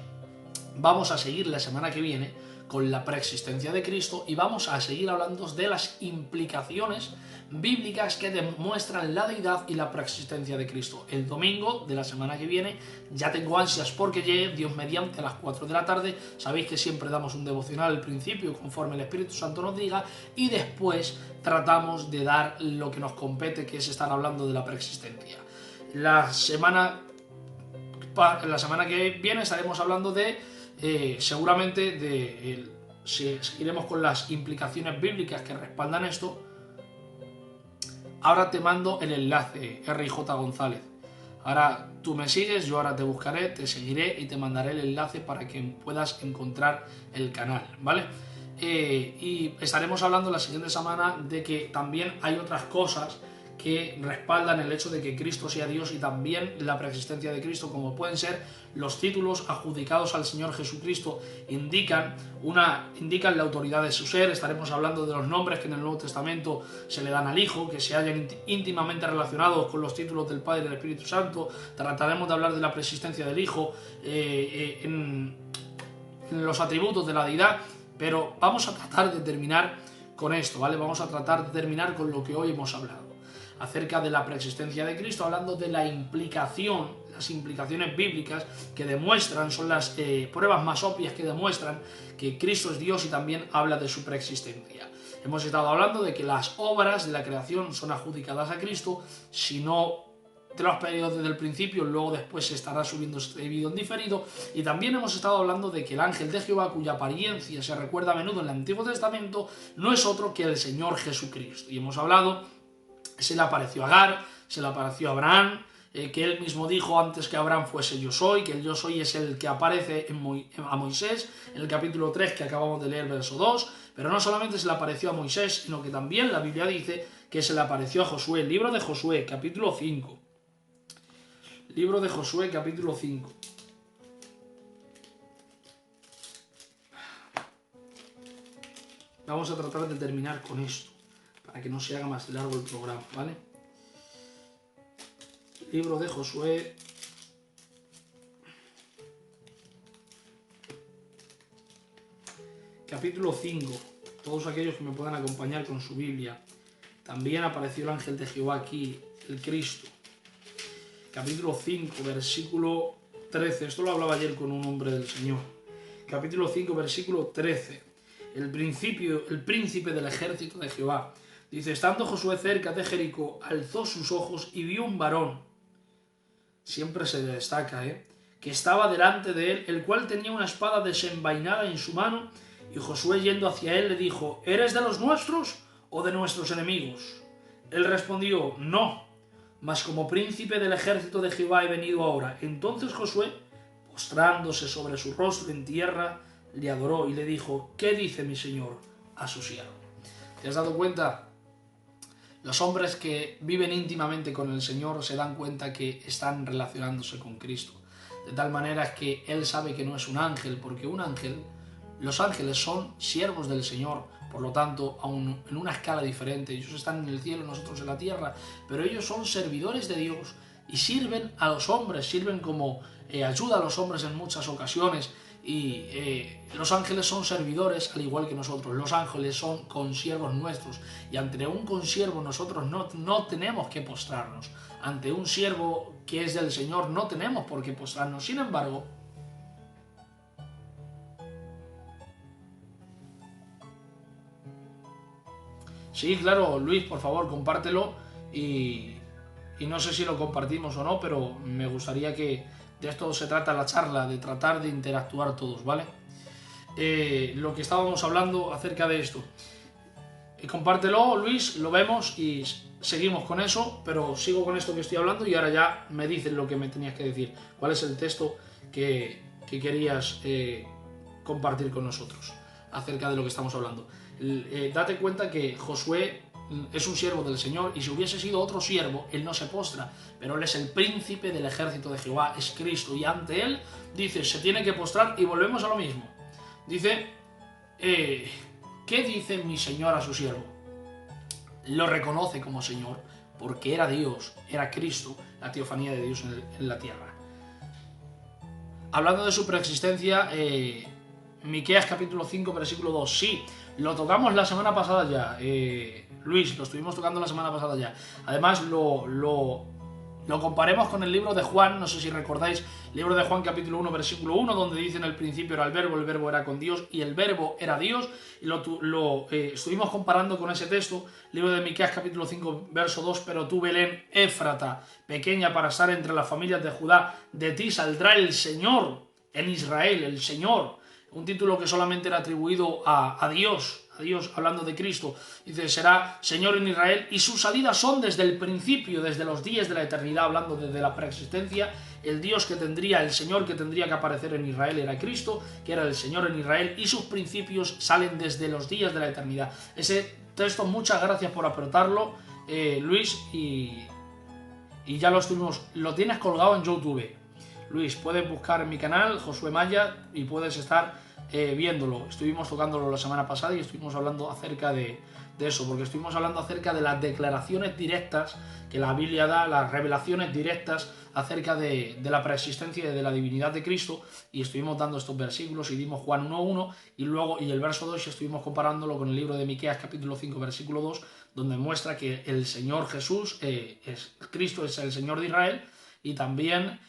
Speaker 1: vamos a seguir la semana que viene con la preexistencia de Cristo y vamos a seguir hablando de las implicaciones bíblicas que demuestran la deidad y la preexistencia de Cristo. El domingo de la semana que viene ya tengo ansias porque llegue, Dios mediante, a las 4 de la tarde. Sabéis que siempre damos un devocional al principio conforme el Espíritu Santo nos diga, y después tratamos de dar lo que nos compete, que es estar hablando de la preexistencia. La semana que viene estaremos hablando seguiremos con las implicaciones bíblicas que respaldan esto. Ahora te mando el enlace, RJ González. Ahora tú me sigues, yo ahora te buscaré, te seguiré y te mandaré el enlace para que puedas encontrar el canal, ¿vale? Y estaremos hablando la siguiente semana de que también hay otras cosas que respaldan el hecho de que Cristo sea Dios y también la preexistencia de Cristo, como pueden ser los títulos adjudicados al Señor Jesucristo, indican la autoridad de su ser. Estaremos hablando de los nombres que en el Nuevo Testamento se le dan al Hijo, que se hallan íntimamente relacionados con los títulos del Padre y del Espíritu Santo. Trataremos de hablar de la preexistencia del Hijo en los atributos de la deidad, pero vamos a tratar de terminar con esto, ¿vale? Vamos a tratar de terminar con lo que hoy hemos hablado acerca de la preexistencia de Cristo, hablando de las implicaciones bíblicas que demuestran, son las pruebas más obvias que demuestran que Cristo es Dios, y también habla de su preexistencia. Hemos estado hablando de que las obras de la creación son adjudicadas a Cristo. Si no te lo has pedido desde el principio, luego después se estará subiendo este vídeo en diferido. Y también hemos estado hablando de que el ángel de Jehová, cuya apariencia se recuerda a menudo en el Antiguo Testamento, no es otro que el Señor Jesucristo. Y hemos hablado, se le apareció a Agar, se le apareció a Abraham, que él mismo dijo antes que Abraham fuese yo soy, que el yo soy es el que aparece a Moisés en el capítulo 3 que acabamos de leer, verso 2, pero no solamente se le apareció a Moisés, sino que también la Biblia dice que se le apareció a Josué. El libro de Josué, capítulo 5. Libro de Josué, capítulo 5. Vamos a tratar de terminar con esto, para que no se haga más largo el programa, ¿vale? Libro de Josué, capítulo 5. Todos aquellos que me puedan acompañar con su Biblia. También apareció el ángel de Jehová aquí, el Cristo. Capítulo 5, versículo 13. Esto lo hablaba ayer con un hombre del Señor. Capítulo 5, versículo 13. El príncipe del ejército de Jehová. Dice: estando Josué cerca de Jericó, alzó sus ojos y vio un varón. Siempre se destaca, que estaba delante de él, el cual tenía una espada desenvainada en su mano, y Josué, yendo hacia él, le dijo: ¿eres de los nuestros o de nuestros enemigos? Él respondió: no, mas como príncipe del ejército de Jehová he venido ahora. Entonces Josué, postrándose sobre su rostro en tierra, le adoró y le dijo: ¿qué dice mi señor? a su siervo. ¿Te has dado cuenta? Los hombres que viven íntimamente con el Señor se dan cuenta que están relacionándose con Cristo. De tal manera que Él sabe que no es un ángel, porque los ángeles son siervos del Señor, por lo tanto, aún en una escala diferente. Ellos están en el cielo, nosotros en la tierra, pero ellos son servidores de Dios y sirven a los hombres, sirven como ayuda a los hombres en muchas ocasiones. Y los ángeles son servidores al igual que nosotros. Los ángeles son consiervos nuestros y ante un consiervo nosotros no tenemos que postrarnos. Ante un siervo que es del Señor no tenemos por qué postrarnos. Sin embargo, sí, claro, Luis, por favor, compártelo y no sé si lo compartimos o no, pero me gustaría que de esto se trata la charla, de tratar de interactuar todos, ¿vale? Lo que estábamos hablando acerca de esto. Compártelo, Luis, lo vemos y seguimos con eso, pero sigo con esto que estoy hablando y ahora ya me dices lo que me tenías que decir. ¿Cuál es el texto que querías compartir con nosotros acerca de lo que estamos hablando? Date cuenta que Josué es un siervo del Señor y si hubiese sido otro siervo, él no se postra, pero él es el príncipe del ejército de Jehová, es Cristo, y ante él dice, se tiene que postrar y volvemos a lo mismo. Dice, ¿qué dice mi Señor a su siervo? Lo reconoce como Señor porque era Dios, era Cristo, la teofanía de Dios en la tierra. Hablando de su preexistencia, Miqueas capítulo 5 versículo 2, sí, lo tocamos la semana pasada ya, Luis, lo estuvimos tocando la semana pasada ya. Además lo comparemos con el libro de Juan, no sé si recordáis, libro de Juan capítulo 1 versículo 1, donde dice en el principio era el verbo era con Dios y el verbo era Dios, y lo estuvimos comparando con ese texto, libro de Miqueas capítulo 5 verso 2, pero tú Belén Éfrata, pequeña para estar entre las familias de Judá, de ti saldrá el Señor en Israel, el Señor, un título que solamente era atribuido a Dios, hablando de Cristo. Dice, será Señor en Israel y sus salidas son desde el principio, desde los días de la eternidad, hablando desde la preexistencia. El Dios que tendría, el Señor que tendría que aparecer en Israel era Cristo, que era el Señor en Israel, y sus principios salen desde los días de la eternidad. Ese texto, muchas gracias por aportarlo, Luis, y ya lo tienes colgado en YouTube. Luis, puedes buscar en mi canal, Josué Maya, y puedes estar viéndolo. Estuvimos tocándolo la semana pasada y estuvimos hablando acerca de eso, porque estuvimos hablando acerca de las declaraciones directas que la Biblia da, las revelaciones directas acerca de la preexistencia y de la divinidad de Cristo, y estuvimos dando estos versículos y dimos Juan 1.1 y el verso 2 y estuvimos comparándolo con el libro de Miqueas capítulo 5 versículo 2, donde muestra que el Señor Jesús, Cristo es el Señor de Israel y también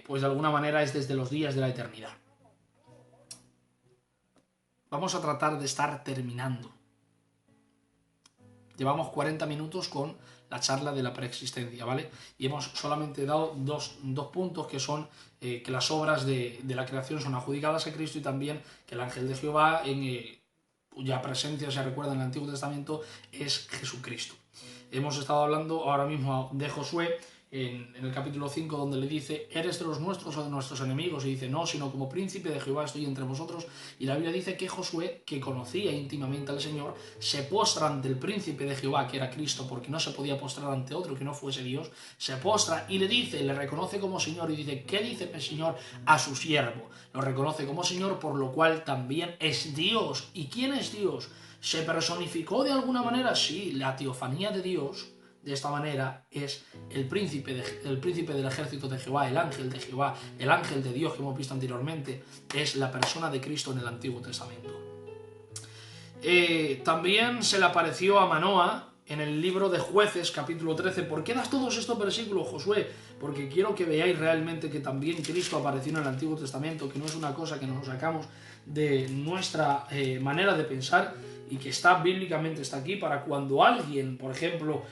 Speaker 1: pues de alguna manera es desde los días de la eternidad. Vamos a tratar de estar terminando. Llevamos 40 minutos con la charla de la preexistencia, ¿vale? Y hemos solamente dado dos puntos que son que las obras de la creación son adjudicadas a Cristo y también que el ángel de Jehová, cuya presencia se recuerda en el Antiguo Testamento, es Jesucristo. Hemos estado hablando ahora mismo de Josué, en el capítulo 5, donde le dice, ¿eres de los nuestros o de nuestros enemigos? Y dice, no, sino como príncipe de Jehová estoy entre vosotros. Y la Biblia dice que Josué, que conocía íntimamente al Señor, se postra ante el príncipe de Jehová, que era Cristo, porque no se podía postrar ante otro que no fuese Dios. Se postra y le dice, le reconoce como Señor y dice, ¿qué dice el Señor a su siervo? Lo reconoce como Señor, por lo cual también es Dios. ¿Y quién es Dios? ¿Se personificó de alguna manera? Sí, la teofanía de Dios de esta manera es el príncipe del ejército de Jehová, el ángel de Jehová, el ángel de Dios que hemos visto anteriormente, es la persona de Cristo en el Antiguo Testamento. También se le apareció a Manoa en el libro de Jueces, capítulo 13. ¿Por qué das todos estos versículos, Josué? Porque quiero que veáis realmente que también Cristo apareció en el Antiguo Testamento, que no es una cosa que nos sacamos de nuestra manera de pensar, y que bíblicamente está aquí para cuando alguien, por ejemplo,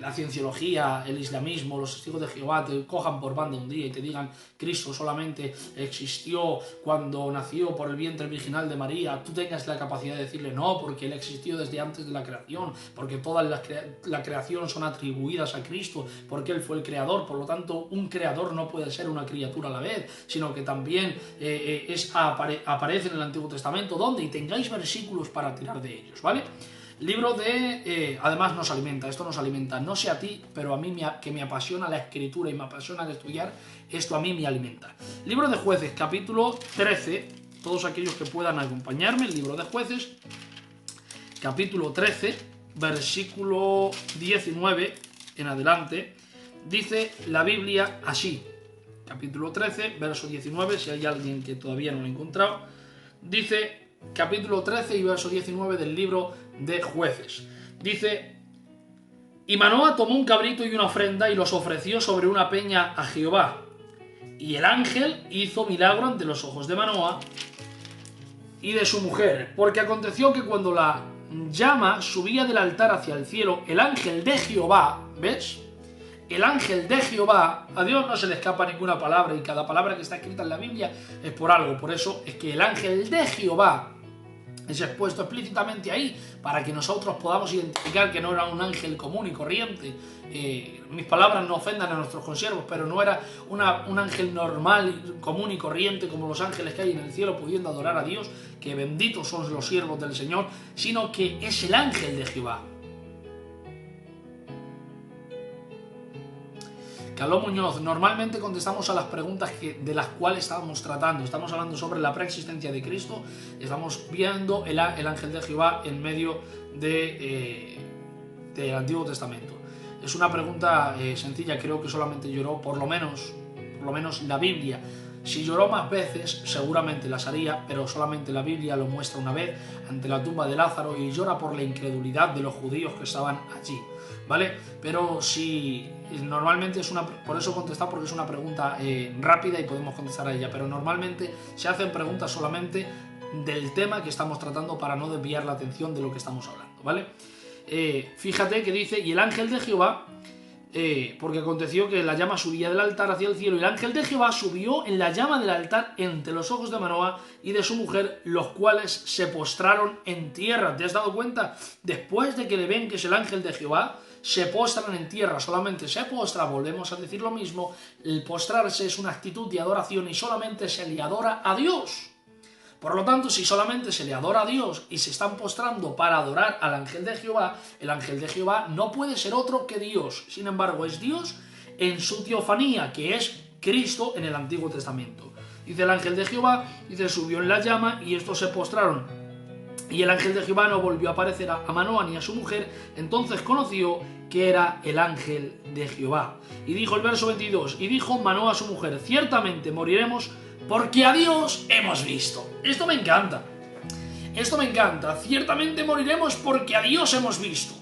Speaker 1: la cienciología, el islamismo, los testigos de Jehová te cojan por banda un día y te digan Cristo solamente existió cuando nació por el vientre virginal de María, tú tengas la capacidad de decirle no, porque Él existió desde antes de la creación, porque toda la creación son atribuidas a Cristo, porque Él fue el creador, por lo tanto un creador no puede ser una criatura a la vez, sino que también aparece en el Antiguo Testamento, donde y tengáis versículos para tirar de ellos, ¿vale? Libro de... además nos alimenta, esto nos alimenta, no sé a ti, pero a mí que me apasiona la escritura y me apasiona el estudiar, esto a mí me alimenta. Libro de Jueces, capítulo 13, todos aquellos que puedan acompañarme, el libro de Jueces, capítulo 13, versículo 19 en adelante, dice la Biblia así, capítulo 13, verso 19, si hay alguien que todavía no lo ha encontrado, dice capítulo 13 y verso 19 del libro de Jueces. Dice: y Manoa tomó un cabrito y una ofrenda y los ofreció sobre una peña a Jehová. Y el ángel hizo milagro ante los ojos de Manoa y de su mujer, porque aconteció que cuando la llama subía del altar hacia el cielo, el ángel de Jehová, ¿ves? El ángel de Jehová, a Dios no se le escapa ninguna palabra y cada palabra que está escrita en la Biblia es por algo, por eso es que el ángel de Jehová es expuesto explícitamente ahí para que nosotros podamos identificar que no era un ángel común y corriente. Mis palabras no ofendan a nuestros consiervos, pero no era un ángel normal, común y corriente como los ángeles que hay en el cielo pudiendo adorar a Dios, que benditos son los siervos del Señor, sino que es el ángel de Jehová. Caló Muñoz, normalmente contestamos a las preguntas de las cuales estábamos tratando. Estamos hablando sobre la preexistencia de Cristo, estamos viendo el ángel de Jehová en medio del Antiguo Testamento. Es una pregunta sencilla, creo que solamente lloró, por lo menos la Biblia. Si lloró más veces, seguramente las haría, pero solamente la Biblia lo muestra una vez ante la tumba de Lázaro y llora por la incredulidad de los judíos que estaban allí, ¿vale? Pero si normalmente por eso contestar, porque es una pregunta rápida y podemos contestar a ella, pero normalmente se hacen preguntas solamente del tema que estamos tratando para no desviar la atención de lo que estamos hablando, ¿vale? Fíjate que dice, y el ángel de Jehová, porque aconteció que la llama subía del altar hacia el cielo, y el ángel de Jehová subió en la llama del altar entre los ojos de Manoa y de su mujer, los cuales se postraron en tierra. ¿Te has dado cuenta? Después de que le ven que es el ángel de Jehová, se postran en tierra, solamente se postra, volvemos a decir lo mismo, el postrarse es una actitud de adoración y solamente se le adora a Dios. Por lo tanto, si solamente se le adora a Dios y se están postrando para adorar al ángel de Jehová, el ángel de Jehová no puede ser otro que Dios. Sin embargo, es Dios en su teofanía, que es Cristo en el Antiguo Testamento. Dice el ángel de Jehová, dice, subió en la llama y estos se postraron. Y el ángel de Jehová no volvió a aparecer a Manoa ni a su mujer, entonces conoció que era el ángel de Jehová. Y dijo el verso 22, y dijo Manoa a su mujer, ciertamente moriremos porque a Dios hemos visto. Esto me encanta, ciertamente moriremos porque a Dios hemos visto.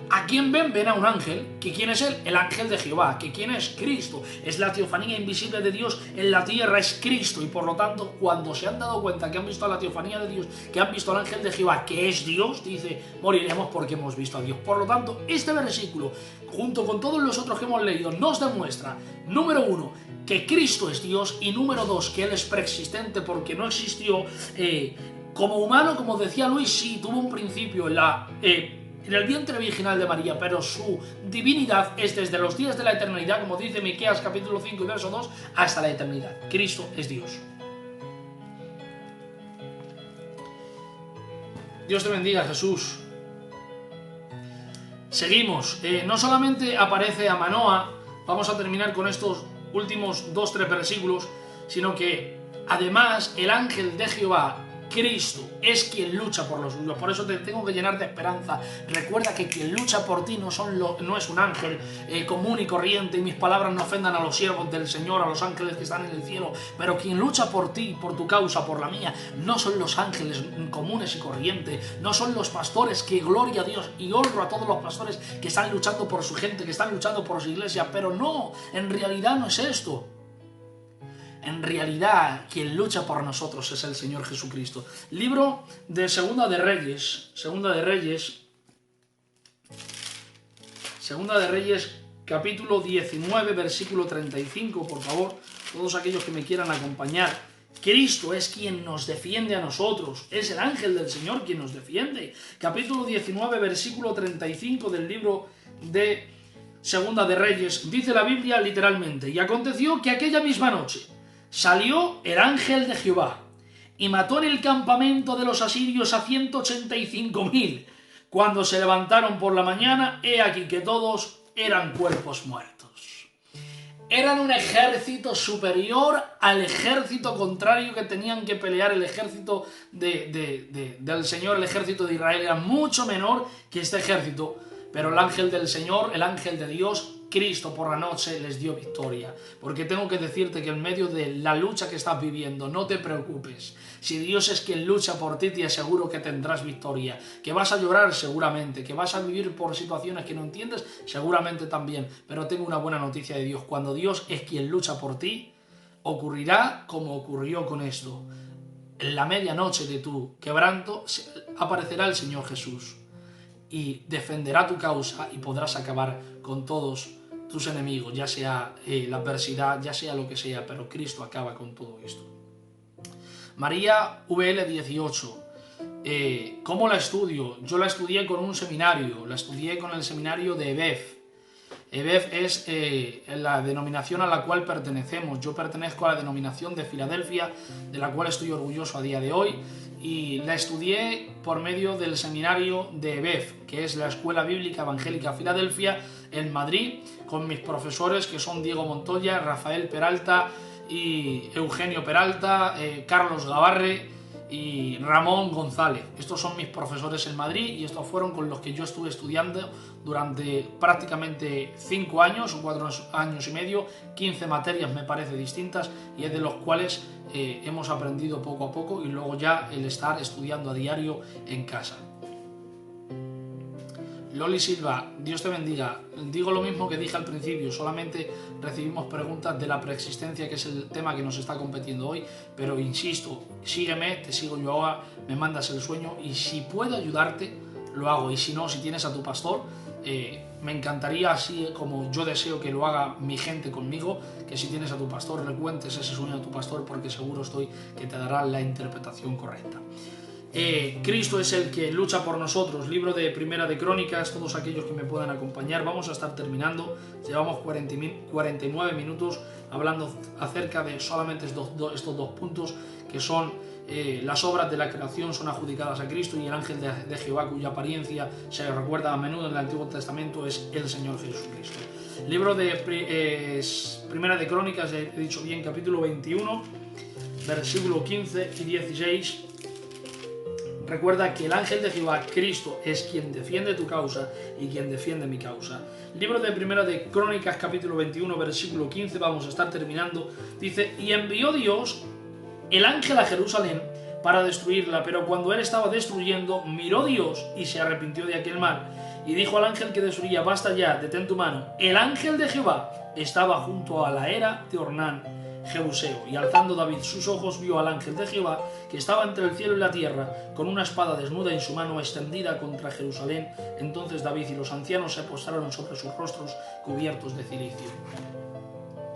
Speaker 1: ¿A quién ven? Ven a un ángel. ¿Que quién es él? El ángel de Jehová. ¿Que quién es? Cristo. Es la teofanía invisible de Dios en la tierra, es Cristo. Y por lo tanto, cuando se han dado cuenta que han visto a la teofanía de Dios, que han visto al ángel de Jehová, que es Dios, dice, moriremos porque hemos visto a Dios. Por lo tanto, este versículo, junto con todos los otros que hemos leído, nos demuestra, número uno, que Cristo es Dios, y número dos, que Él es preexistente porque no existió como humano, como decía Luis, sí, tuvo un principio en el vientre virginal de María, pero su divinidad es desde los días de la eternidad, como dice Miqueas capítulo 5 y verso 2, hasta la eternidad. Cristo es Dios. Dios te bendiga, Jesús. Seguimos. No solamente aparece a Manoa, vamos a terminar con estos últimos 2-3 versículos, sino que además el ángel de Jehová, Cristo, es quien lucha por los suyos. Por eso te tengo que llenar de esperanza. Recuerda que quien lucha por ti no es un ángel común y corriente, y mis palabras no ofendan a los siervos del Señor, a los ángeles que están en el cielo, pero quien lucha por ti, por tu causa, por la mía, no son los ángeles comunes y corrientes, no son los pastores, que gloria a Dios y honro a todos los pastores que están luchando por su gente, que están luchando por su iglesia, pero no, en realidad no es esto. En realidad, quien lucha por nosotros es el Señor Jesucristo. Libro de Segunda de Reyes, Segunda de Reyes, capítulo 19, versículo 35, por favor, todos aquellos que me quieran acompañar. Cristo es quien nos defiende a nosotros, es el ángel del Señor quien nos defiende. Capítulo 19, versículo 35 del libro de Segunda de Reyes, dice la Biblia literalmente: y aconteció que aquella misma noche salió el ángel de Jehová y mató en el campamento de los asirios a 185.000. Cuando se levantaron por la mañana, he aquí que todos eran cuerpos muertos. Eran un ejército superior al ejército contrario que tenían que pelear el ejército del Señor, el ejército de Israel. Era mucho menor que este ejército, pero el ángel del Señor, el ángel de Dios, Cristo, por la noche les dio victoria. Porque tengo que decirte que en medio de la lucha que estás viviendo, no te preocupes. Si Dios es quien lucha por ti, te aseguro que tendrás victoria. Que vas a llorar seguramente, que vas a vivir por situaciones que no entiendes, seguramente también. Pero tengo una buena noticia de Dios. Cuando Dios es quien lucha por ti, ocurrirá como ocurrió con esto. En la medianoche de tu quebranto aparecerá el Señor Jesús y defenderá tu causa y podrás acabar con todos tus enemigos, ya sea la adversidad, ya sea lo que sea, pero Cristo acaba con todo esto. María VL 18. ¿Cómo la estudio? Yo la estudié con un seminario, la estudié con el seminario de EBEF. EBEF es la denominación a la cual pertenecemos. Yo pertenezco a la denominación de Filadelfia, de la cual estoy orgulloso a día de hoy, y la estudié por medio del seminario de EBEF, que es la Escuela Bíblica Evangélica Filadelfia, en Madrid, con mis profesores que son Diego Montoya, Rafael Peralta y Eugenio Peralta, Carlos Gavarre y Ramón González. Estos son mis profesores en Madrid y estos fueron con los que yo estuve estudiando durante prácticamente 5 años o 4 años y medio, 15 materias me parece distintas, y es de los cuales hemos aprendido poco a poco, y luego ya el estar estudiando a diario en casa. Loli Silva, Dios te bendiga. Digo lo mismo que dije al principio, solamente recibimos preguntas de la preexistencia, que es el tema que nos está competiendo hoy, pero insisto, sígueme, te sigo yo ahora, me mandas el sueño y si puedo ayudarte, lo hago. Y si no, si tienes a tu pastor, me encantaría, así como yo deseo que lo haga mi gente conmigo, que si tienes a tu pastor, le cuentes ese sueño a tu pastor, porque seguro estoy que te dará la interpretación correcta. Cristo es el que lucha por nosotros. Libro de Primera de Crónicas, todos aquellos que me puedan acompañar. Vamos a estar terminando, llevamos 49 minutos hablando acerca de solamente estos dos puntos, que son las obras de la creación son adjudicadas a Cristo, y el ángel de Jehová, cuya apariencia se recuerda a menudo en el Antiguo Testamento, es el Señor Jesucristo. Libro de Primera de Crónicas, he dicho bien, capítulo 21, versículo 15 y 16. Recuerda que el ángel de Jehová, Cristo, es quien defiende tu causa y quien defiende mi causa. Libro de Primera de Crónicas, capítulo 21, versículo 15, vamos a estar terminando. Dice: y envió Dios el ángel a Jerusalén para destruirla, pero cuando él estaba destruyendo, miró Dios y se arrepintió de aquel mal. Y dijo al ángel que destruía: basta ya, detén tu mano. El ángel de Jehová estaba junto a la era de Ornán, Jebuseo, y alzando David sus ojos vio al ángel de Jehová que estaba entre el cielo y la tierra, con una espada desnuda en su mano extendida contra Jerusalén. Entonces David y los ancianos se postraron sobre sus rostros cubiertos de cilicio.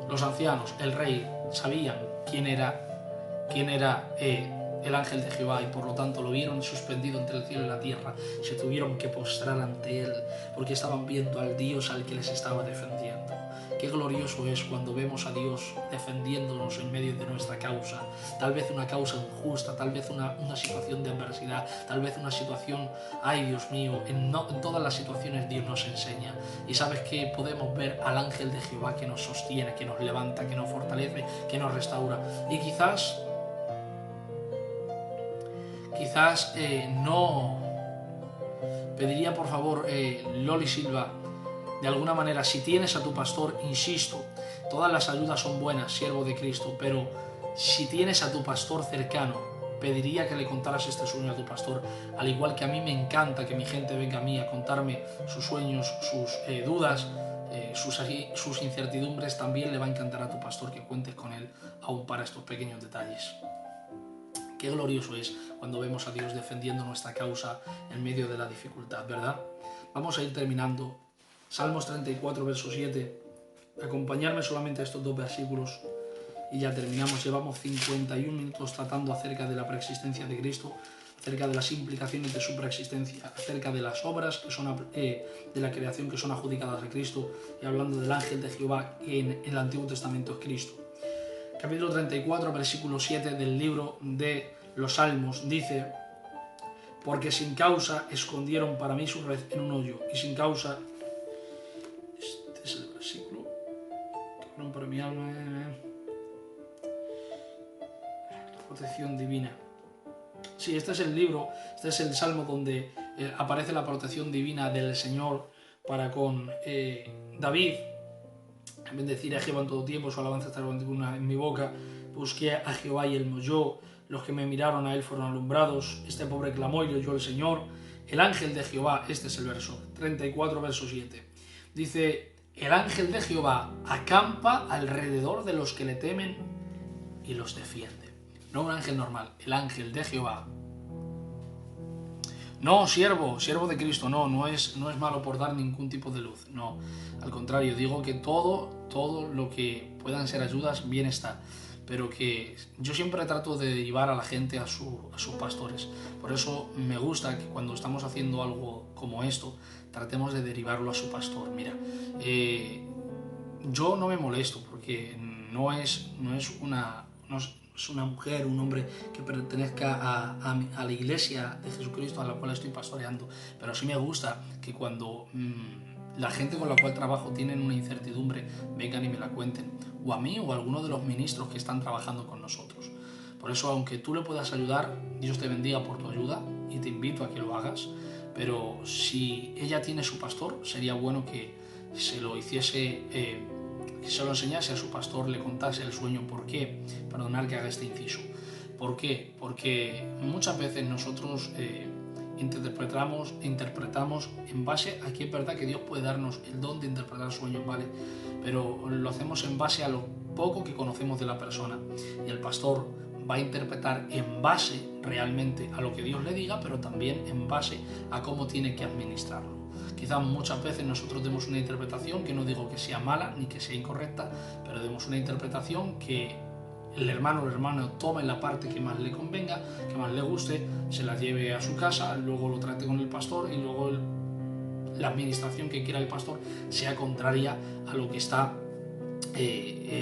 Speaker 1: Los ancianos, el rey, sabían quién era el ángel de Jehová, y por lo tanto lo vieron suspendido entre el cielo y la tierra. Se tuvieron que postrar ante él, porque estaban viendo al Dios al que les estaba defendiendo. Qué glorioso es cuando vemos a Dios defendiéndonos en medio de nuestra causa. Tal vez una causa injusta, tal vez una situación de adversidad, tal vez una situación, ay Dios mío, en todas las situaciones Dios nos enseña. Y sabes que podemos ver al ángel de Jehová que nos sostiene, que nos levanta, que nos fortalece, que nos restaura. Y quizás no pediría, por favor, Loli Silva, de alguna manera, si tienes a tu pastor, insisto, todas las ayudas son buenas, siervo de Cristo, pero si tienes a tu pastor cercano, pediría que le contaras este sueño a tu pastor, al igual que a mí me encanta que mi gente venga a mí a contarme sus sueños, sus dudas, sus incertidumbres. También le va a encantar a tu pastor que cuentes con él aún para estos pequeños detalles. Qué glorioso es cuando vemos a Dios defendiendo nuestra causa en medio de la dificultad, ¿verdad? Vamos a ir terminando. Salmos 34, verso 7. Acompañarme solamente a estos 2 versículos y ya terminamos. Llevamos 51 minutos tratando acerca de la preexistencia de Cristo, acerca de las implicaciones de su preexistencia, acerca de las obras que son de la creación que son adjudicadas a Cristo, y hablando del ángel de Jehová, que en el Antiguo Testamento es Cristo. Capítulo 34, versículo 7 del libro de los Salmos dice: porque sin causa escondieron para mí su red en un hoyo, y sin causa, este es el versículo, que para mi alma, la protección divina. Sí, este es el libro, este es el salmo donde aparece la protección divina del Señor para con David. En bendecir a Jehová en todo tiempo, su alabanza estará en mi boca. Busqué a Jehová y él me oyó. Los que me miraron a él fueron alumbrados. Este pobre clamó y le oyó el Señor. El ángel de Jehová, este es el verso 34, verso 7. Dice: el ángel de Jehová acampa alrededor de los que le temen y los defiende. No un ángel normal, el ángel de Jehová. No, siervo de Cristo, no es malo por dar ningún tipo de luz, no, al contrario, digo que todo lo que puedan ser ayudas, bien está, pero que yo siempre trato de derivar a la gente a sus pastores. Por eso me gusta que cuando estamos haciendo algo como esto, tratemos de derivarlo a su pastor. Mira, yo no me molesto porque no es una mujer, un hombre que pertenezca a la iglesia de Jesucristo a la cual estoy pastoreando, pero sí me gusta que cuando la gente con la cual trabajo tienen una incertidumbre, vengan y me la cuenten, o a mí o a alguno de los ministros que están trabajando con nosotros. Por eso, aunque tú le puedas ayudar, Dios te bendiga por tu ayuda y te invito a que lo hagas, pero si ella tiene su pastor, sería bueno que se lo hiciese, que se lo enseñase a su pastor, le contase el sueño. ¿Por qué? Perdonad que haga este inciso. ¿Por qué? Porque muchas veces nosotros interpretamos en base a que es verdad que Dios puede darnos el don de interpretar sueños, ¿vale? Pero lo hacemos en base a lo poco que conocemos de la persona, y el pastor va a interpretar en base realmente a lo que Dios le diga, pero también en base a cómo tiene que administrarlo. Quizás muchas veces nosotros demos una interpretación que no digo que sea mala ni que sea incorrecta, pero demos una interpretación que el hermano o el hermano tome la parte que más le convenga, que más le guste, se la lleve a su casa, luego lo trate con el pastor y luego la administración que quiera el pastor sea contraria a lo que esta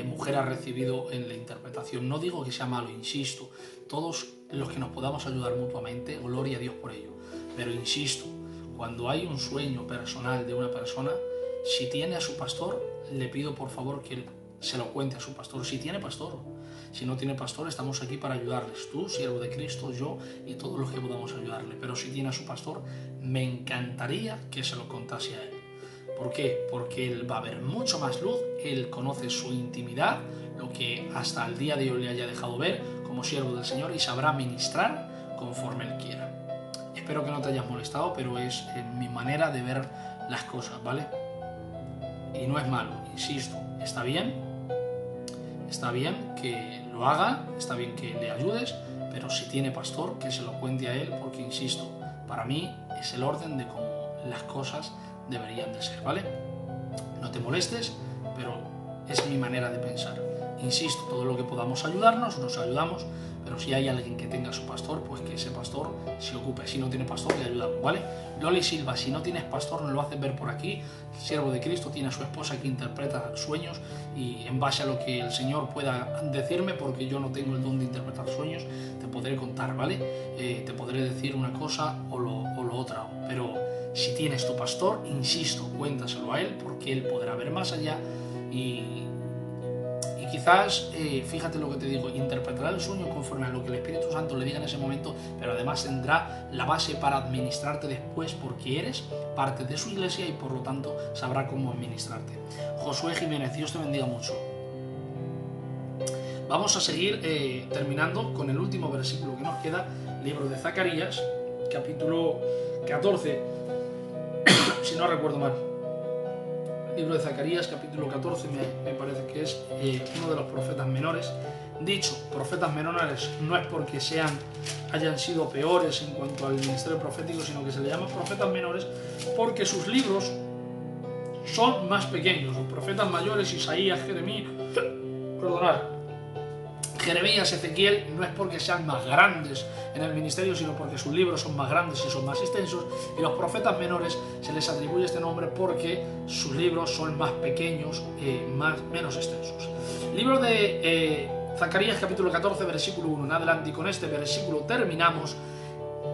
Speaker 1: mujer ha recibido en la interpretación. No digo que sea malo, insisto, todos los que nos podamos ayudar mutuamente, gloria a Dios por ello, pero insisto, cuando hay un sueño personal de una persona, si tiene a su pastor, le pido por favor que se lo cuente a su pastor, si tiene pastor. Si no tiene pastor, estamos aquí para ayudarles, tú, siervo de Cristo, yo y todos los que podamos ayudarle. Pero si tiene a su pastor, me encantaría que se lo contase a él. ¿Por qué? Porque él va a ver mucho más luz, él conoce su intimidad, lo que hasta el día de hoy le haya dejado ver como siervo del Señor, y sabrá ministrar conforme él quiera. Espero que no te hayas molestado, pero es mi manera de ver las cosas, ¿vale? Y no es malo, insisto, está bien que lo haga, está bien que le ayudes, pero si tiene pastor, que se lo cuente a él, porque insisto, para mí es el orden de cómo las cosas deberían de ser, ¿vale? No te molestes, pero es mi manera de pensar. Insisto, todo lo que podamos ayudarnos, nos ayudamos, pero si hay alguien que tenga su pastor, pues que ese pastor se ocupe. Si no tiene pastor, le ayudamos, ¿vale? Loli Silva, si no tienes pastor, nos lo haces ver por aquí. Siervo de Cristo tiene a su esposa que interpreta sueños, y en base a lo que el Señor pueda decirme, porque yo no tengo el don de interpretar sueños, te podré contar, ¿vale? Te podré decir una cosa o lo otra, pero si tienes tu pastor, insisto, cuéntaselo a él, porque él podrá ver más allá y quizás, fíjate lo que te digo, interpretará el sueño conforme a lo que el Espíritu Santo le diga en ese momento, pero además tendrá la base para administrarte después, porque eres parte de su iglesia y por lo tanto sabrá cómo administrarte. Josué Jiménez, Dios te bendiga mucho. Vamos a seguir terminando con el último versículo que nos queda, libro de Zacarías, capítulo 14, si no recuerdo mal. Libro de Zacarías, capítulo 14, me parece que es uno de los profetas menores. Dicho profetas menores no es porque hayan sido peores en cuanto al ministerio profético, sino que se le llama profetas menores porque sus libros son más pequeños. Los profetas mayores, Isaías, Jeremías, Ezequiel, no es porque sean más grandes en el ministerio, sino porque sus libros son más grandes y son más extensos, y los profetas menores se les atribuye este nombre porque sus libros son más pequeños, menos extensos. Libro de Zacarías capítulo 14, versículo 1 en adelante, y con este versículo terminamos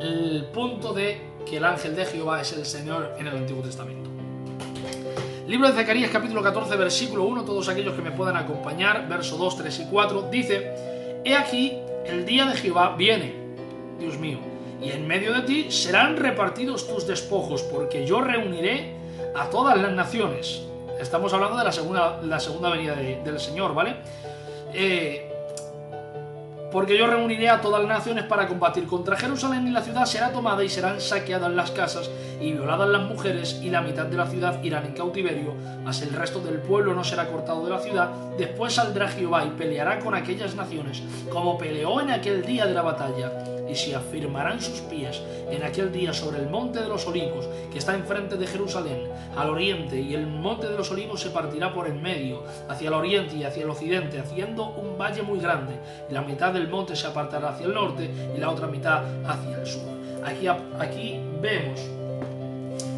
Speaker 1: el punto de que el ángel de Jehová es el Señor en el Antiguo Testamento. Libro de Zacarías capítulo 14, versículo 1, todos aquellos que me puedan acompañar, verso 2, 3 y 4, dice: He aquí, el día de Jehová viene, Dios mío, y en medio de ti serán repartidos tus despojos, porque yo reuniré a todas las naciones. Estamos hablando de la segunda venida del Señor, ¿vale? Porque yo reuniré a todas las naciones para combatir contra Jerusalén, y la ciudad será tomada y serán saqueadas las casas y violadas las mujeres, y la mitad de la ciudad irán en cautiverio, mas el resto del pueblo no será cortado de la ciudad. Después saldrá Jehová y peleará con aquellas naciones, como peleó en aquel día de la batalla, y se afirmarán sus pies en aquel día sobre el monte de los olivos, que está enfrente de Jerusalén, al oriente, y el monte de los olivos se partirá por en medio, hacia el oriente y hacia el occidente, haciendo un valle muy grande, y la mitad del monte se apartará hacia el norte y la otra mitad hacia el sur. Aquí vemos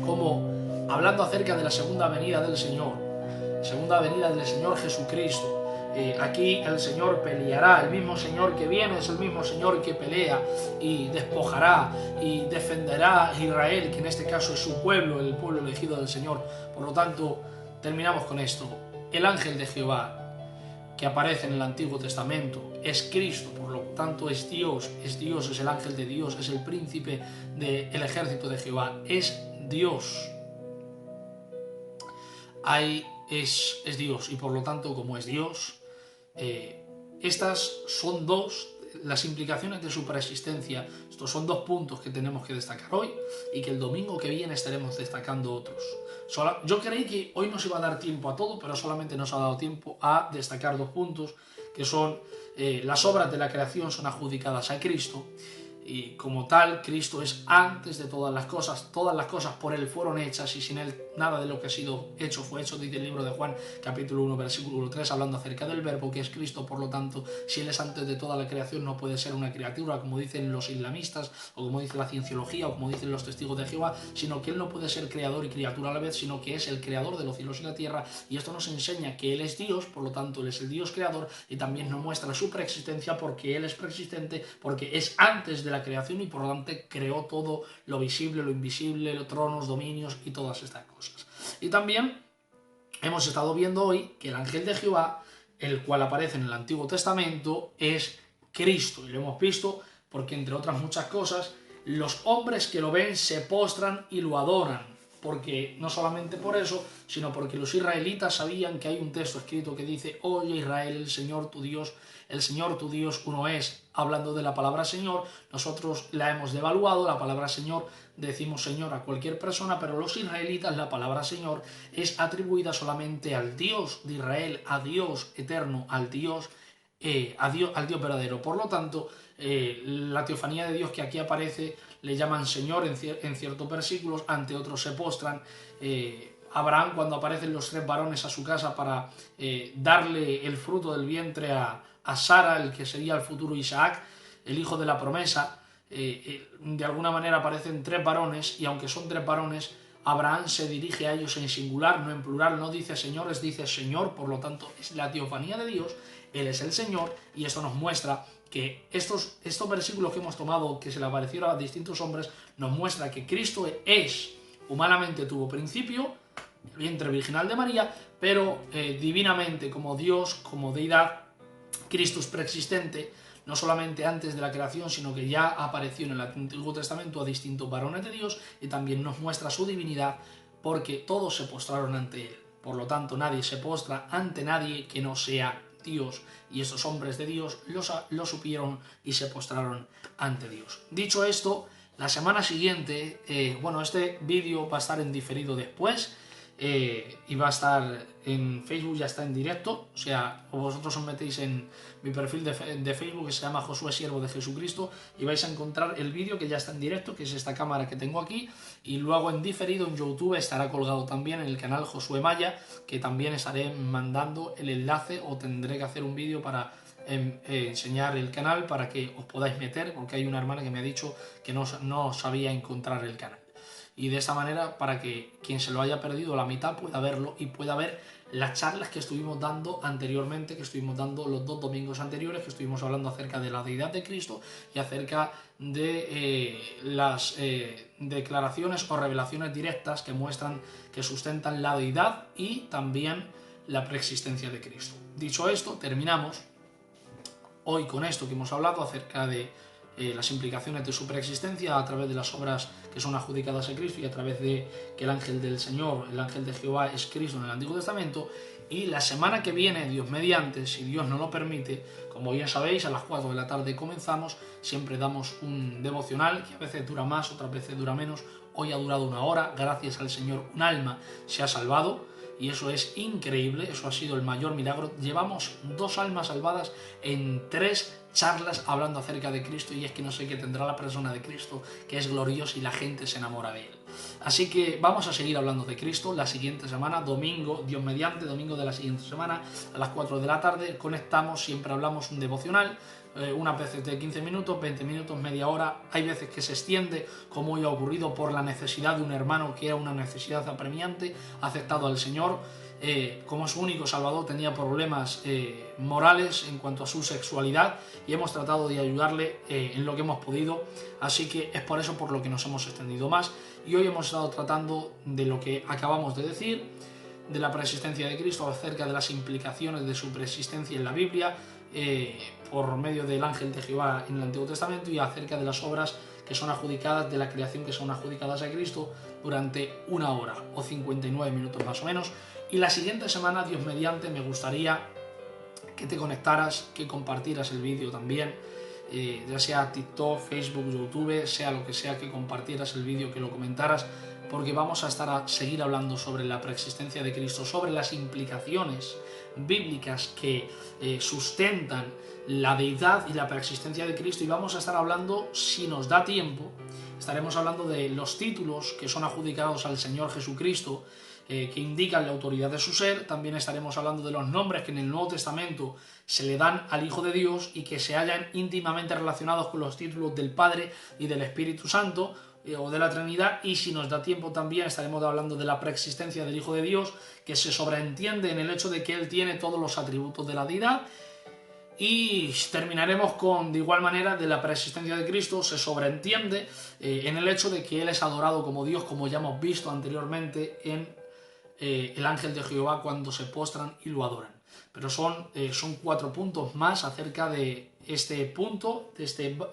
Speaker 1: como, hablando acerca de la segunda venida del Señor Jesucristo, aquí el Señor peleará. El mismo Señor que viene es el mismo Señor que pelea y despojará y defenderá a Israel, que en este caso es su pueblo, el pueblo elegido del Señor. Por lo tanto, terminamos con esto. El ángel de Jehová que aparece en el Antiguo Testamento es Cristo, por lo tanto es Dios, es el ángel de Dios, es el príncipe del ejército de Jehová, es Dios. Es Dios, y por lo tanto, como es Dios, estas son las implicaciones de su preexistencia. Estos son dos puntos que tenemos que destacar hoy, y que el domingo que viene estaremos destacando otros. Yo creí que hoy nos iba a dar tiempo a todo, pero solamente nos ha dado tiempo a destacar dos puntos, que son las obras de la creación son adjudicadas a Cristo, y como tal, Cristo es antes de todas las cosas por Él fueron hechas, y sin Él nada de lo que ha sido hecho fue hecho, dice el libro de Juan, capítulo 1, versículo 3, hablando acerca del Verbo, que es Cristo. Por lo tanto, si Él es antes de toda la creación, no puede ser una criatura, como dicen los islamistas, o como dice la cienciología, o como dicen los testigos de Jehová, sino que Él no puede ser creador y criatura a la vez, sino que es el creador de los cielos y la tierra, y esto nos enseña que Él es Dios, por lo tanto, Él es el Dios creador, y también nos muestra su preexistencia, porque Él es preexistente, porque es antes de la creación, y por lo tanto creó todo lo visible, lo invisible, los tronos, dominios y todas estas cosas. Y también hemos estado viendo hoy que el ángel de Jehová, el cual aparece en el Antiguo Testamento, es Cristo, y lo hemos visto porque, entre otras muchas cosas, los hombres que lo ven se postran y lo adoran, porque no solamente por eso, sino porque los israelitas sabían que hay un texto escrito que dice: Oye Israel, el Señor tu Dios uno es. Hablando de la palabra Señor, nosotros la hemos devaluado, la palabra Señor, decimos Señor a cualquier persona, pero los israelitas la palabra Señor es atribuida solamente al Dios de Israel, a Dios eterno, al Dios verdadero. Por lo tanto, la teofanía de Dios que aquí aparece le llaman Señor en ciertos versículos, ante otros se postran. Abraham, cuando aparecen los 3 varones a su casa para darle el fruto del vientre a Sara, el que sería el futuro Isaac, el hijo de la promesa, de alguna manera aparecen 3 varones, y aunque son 3 varones, Abraham se dirige a ellos en singular, no en plural, no dice señores, dice Señor. Por lo tanto, es la teofanía de Dios, Él es el Señor, y esto nos muestra que estos versículos que hemos tomado, que se le aparecieron a distintos hombres, nos muestra que Cristo humanamente tuvo principio, el vientre virginal de María, pero divinamente, como Dios, como deidad, Cristo es preexistente, no solamente antes de la creación, sino que ya apareció en el Antiguo Testamento a distintos varones de Dios, y también nos muestra su divinidad, porque todos se postraron ante Él. Por lo tanto, nadie se postra ante nadie que no sea Dios, y estos hombres de Dios lo supieron y se postraron ante Dios. Dicho esto, la semana siguiente, este vídeo va a estar en diferido después, y va a estar en Facebook, ya está en directo. O sea, vosotros os metéis en mi perfil de Facebook, que se llama Josué Siervo de Jesucristo, y vais a encontrar el vídeo que ya está en directo, que es esta cámara que tengo aquí, y luego en diferido en YouTube estará colgado también en el canal Josué Maya, que también estaré mandando el enlace, o tendré que hacer un vídeo para enseñar el canal para que os podáis meter, porque hay una hermana que me ha dicho que no sabía encontrar el canal. Y de esta manera, para que quien se lo haya perdido la mitad pueda verlo y pueda ver las charlas que estuvimos dando anteriormente, que estuvimos dando los 2 domingos anteriores, que estuvimos hablando acerca de la deidad de Cristo y acerca de las declaraciones o revelaciones directas que muestran, que sustentan la deidad y también la preexistencia de Cristo. Dicho esto, terminamos hoy con esto que hemos hablado acerca de las implicaciones de su preexistencia a través de las obras que son adjudicadas a Cristo y a través de que el ángel del Señor, el ángel de Jehová, es Cristo en el Antiguo Testamento. Y la semana que viene, Dios mediante, si Dios no lo permite, como bien sabéis, a las 4 de la tarde comenzamos, siempre damos un devocional que a veces dura más, otras veces dura menos. Hoy ha durado 1 hora, gracias al Señor un alma se ha salvado. Y eso es increíble, eso ha sido el mayor milagro. Llevamos 2 almas salvadas en 3 charlas hablando acerca de Cristo, y es que no sé qué tendrá la persona de Cristo, que es glorioso y la gente se enamora de él. Así que vamos a seguir hablando de Cristo la siguiente semana, domingo, Dios mediante, domingo de la siguiente semana, a las 4 de la tarde, conectamos, siempre hablamos un devocional, unas veces de 15 minutos, 20 minutos, media hora, hay veces que se extiende, como hoy ha ocurrido por la necesidad de un hermano que era una necesidad apremiante, ha aceptado al Señor, como su único salvador tenía problemas morales en cuanto a su sexualidad, y hemos tratado de ayudarle en lo que hemos podido, así que es por eso por lo que nos hemos extendido más, y hoy hemos estado tratando de lo que acabamos de decir, de la preexistencia de Cristo, acerca de las implicaciones de su preexistencia en la Biblia, por medio del ángel de Jehová en el Antiguo Testamento, y acerca de las obras que son adjudicadas, de la creación que son adjudicadas a Cristo durante 1 hora o 59 minutos más o menos. Y la siguiente semana, Dios mediante, me gustaría que te conectaras, que compartieras el vídeo también, ya sea TikTok, Facebook, YouTube, sea lo que sea, que compartieras el vídeo, que lo comentaras, porque vamos a seguir hablando sobre la preexistencia de Cristo, sobre las implicaciones bíblicas que sustentan la deidad y la preexistencia de Cristo, y vamos a estar hablando, si nos da tiempo, estaremos hablando de los títulos que son adjudicados al Señor Jesucristo, que indican la autoridad de su ser. También estaremos hablando de los nombres que en el Nuevo Testamento se le dan al Hijo de Dios y que se hallan íntimamente relacionados con los títulos del Padre y del Espíritu Santo, o de la Trinidad. Y si nos da tiempo también estaremos hablando de la preexistencia del Hijo de Dios, que se sobreentiende en el hecho de que Él tiene todos los atributos de la deidad. Y terminaremos con, de igual manera, de la preexistencia de Cristo, se sobreentiende en el hecho de que Él es adorado como Dios, como ya hemos visto anteriormente en el ángel de Jehová, cuando se postran y lo adoran. Pero son 4 puntos más acerca de este punto, de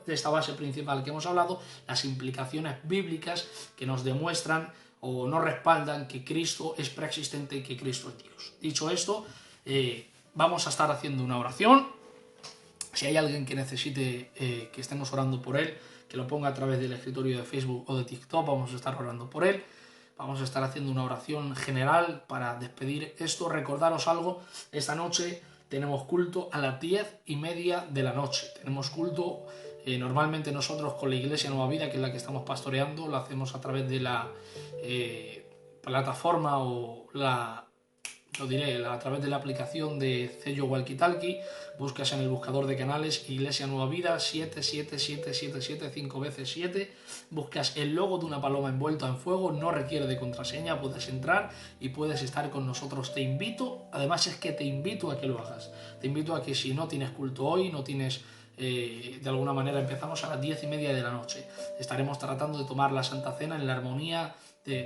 Speaker 1: esta base principal que hemos hablado, las implicaciones bíblicas que nos demuestran o nos respaldan que Cristo es preexistente y que Cristo es Dios. Dicho esto, vamos a estar haciendo una oración. Si hay alguien que necesite que estemos orando por él, que lo ponga a través del escritorio de Facebook o de TikTok, vamos a estar orando por él. Vamos a estar haciendo una oración general para despedir esto. Recordaros algo, esta noche tenemos culto a las 10:30 de la noche. Tenemos culto, normalmente nosotros con la Iglesia Nueva Vida, que es la que estamos pastoreando, lo hacemos a través de la plataforma o a través de la aplicación de Cello Walkie Talkie. Buscas en el buscador de canales Iglesia Nueva Vida 77777 5 veces 7, buscas el logo de una paloma envuelta en fuego, no requiere de contraseña, puedes entrar y puedes estar con nosotros. Te invito, además es que te invito a que lo hagas, te invito a que si no tienes culto hoy, no tienes de alguna manera, empezamos a las 10:30 de la noche, estaremos tratando de tomar la Santa Cena en la armonía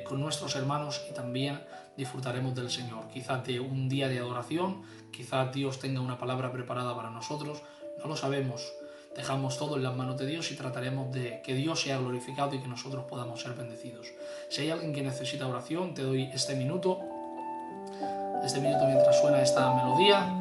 Speaker 1: con nuestros hermanos, y también disfrutaremos del Señor, quizás de un día de adoración, quizás Dios tenga una palabra preparada para nosotros, no lo sabemos. Dejamos todo en las manos de Dios y trataremos de que Dios sea glorificado y que nosotros podamos ser bendecidos. Si hay alguien que necesita oración, te doy este minuto mientras suena esta melodía.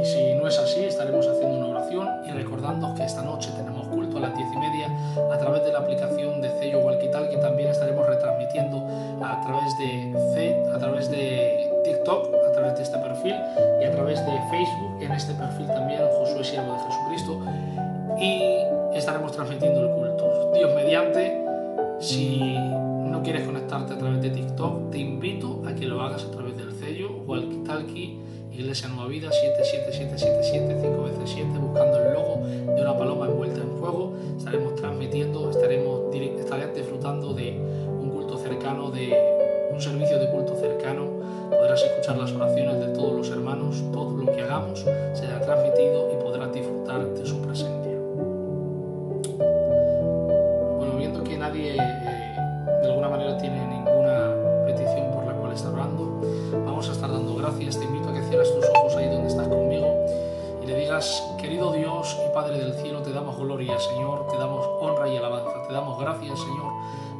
Speaker 1: Y si no es así, estaremos haciendo una oración y recordándoos que esta noche tenemos culto a las 10:30 a través de la aplicación de Cello Walkie-Talkie, que también estaremos retransmitiendo a través de TikTok, a través de este perfil, y a través de Facebook, en este perfil también, Josué Siervo de Jesucristo, y estaremos transmitiendo el culto. Dios mediante, si no quieres conectarte a través de TikTok, te invito a que lo hagas a través del Cello Walkie-Talkie Iglesia Nueva Vida 77777 5x7, buscando el logo de una paloma envuelta en fuego. Estaremos transmitiendo, estarás disfrutando de un culto cercano, de un servicio de culto cercano. Podrás escuchar las oraciones de todos los hermanos. Todo lo que hagamos será transmitido y podrás disfrutar de su presencia. Bueno, viendo que nadie de alguna manera tiene ninguna petición por la cual está orando, vamos a estar dando gracias. Te invito a que cierres tus ojos ahí donde estás conmigo y le digas: querido Dios y Padre del cielo, te damos gloria, Señor, te damos honra y alabanza, te damos gracias, Señor,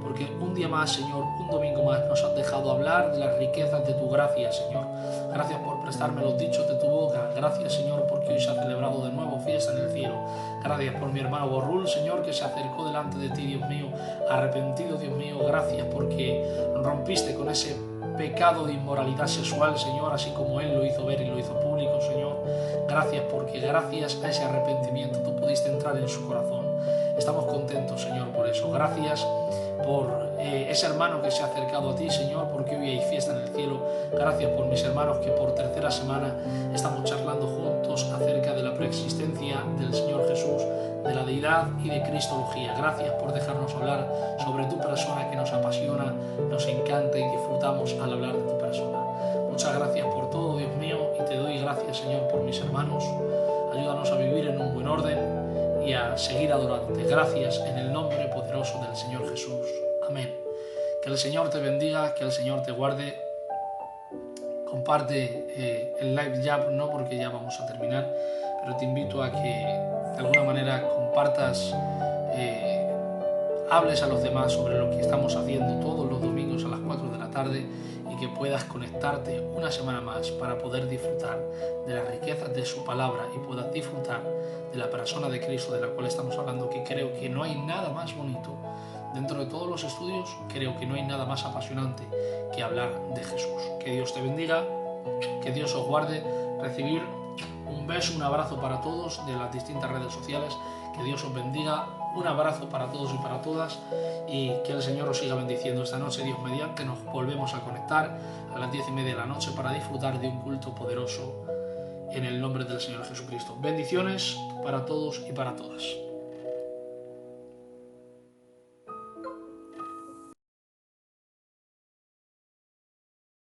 Speaker 1: porque un día más, Señor, un domingo más nos has dejado hablar de las riquezas de tu gracia, Señor. Gracias por prestarme los dichos de tu boca. Gracias, Señor, porque hoy se ha celebrado de nuevo fiesta en el cielo. Gracias por mi hermano Borrul, Señor, que se acercó delante de ti, Dios mío, arrepentido, Dios mío. Gracias porque rompiste con ese pecado de inmoralidad sexual, Señor, así como él lo hizo ver y lo hizo público, Señor. Gracias porque gracias a ese arrepentimiento tú pudiste entrar en su corazón. Estamos contentos, Señor, por eso. Gracias por ese hermano que se ha acercado a ti, Señor, porque hoy hay fiesta en el cielo. Gracias por mis hermanos que por tercera semana estamos charlando juntos acerca de la preexistencia del Señor Jesús, de la deidad y de cristología. Gracias por dejarnos hablar sobre tu persona, que nos apasiona, nos encanta y disfrutamos al hablar de tu persona. Muchas gracias por todo, Dios mío, y te doy gracias, Señor, por mis hermanos. Ayúdanos a vivir en un buen orden y a seguir adorándote. Gracias en el nombre poderoso del Señor Jesús. Amén. Que el Señor te bendiga, que el Señor te guarde. Comparte el live ya, no porque ya vamos a terminar, pero te invito a que de alguna manera compartas, hables a los demás sobre lo que estamos haciendo todos los domingos a las 4 de la tarde y que puedas conectarte una semana más para poder disfrutar de las riquezas de su palabra y puedas disfrutar de la persona de Cristo de la cual estamos hablando, que creo que no hay nada más bonito. Dentro de todos los estudios, creo que no hay nada más apasionante que hablar de Jesús. Que Dios te bendiga, que Dios os guarde. Recibir un beso, un abrazo para todos de las distintas redes sociales. Que Dios os bendiga. Un abrazo para todos y para todas. Y que el Señor os siga bendiciendo. Esta noche, Dios mediante, nos volvemos a conectar a las 10:30 de la noche para disfrutar de un culto poderoso en el nombre del Señor Jesucristo. Bendiciones para todos y para todas.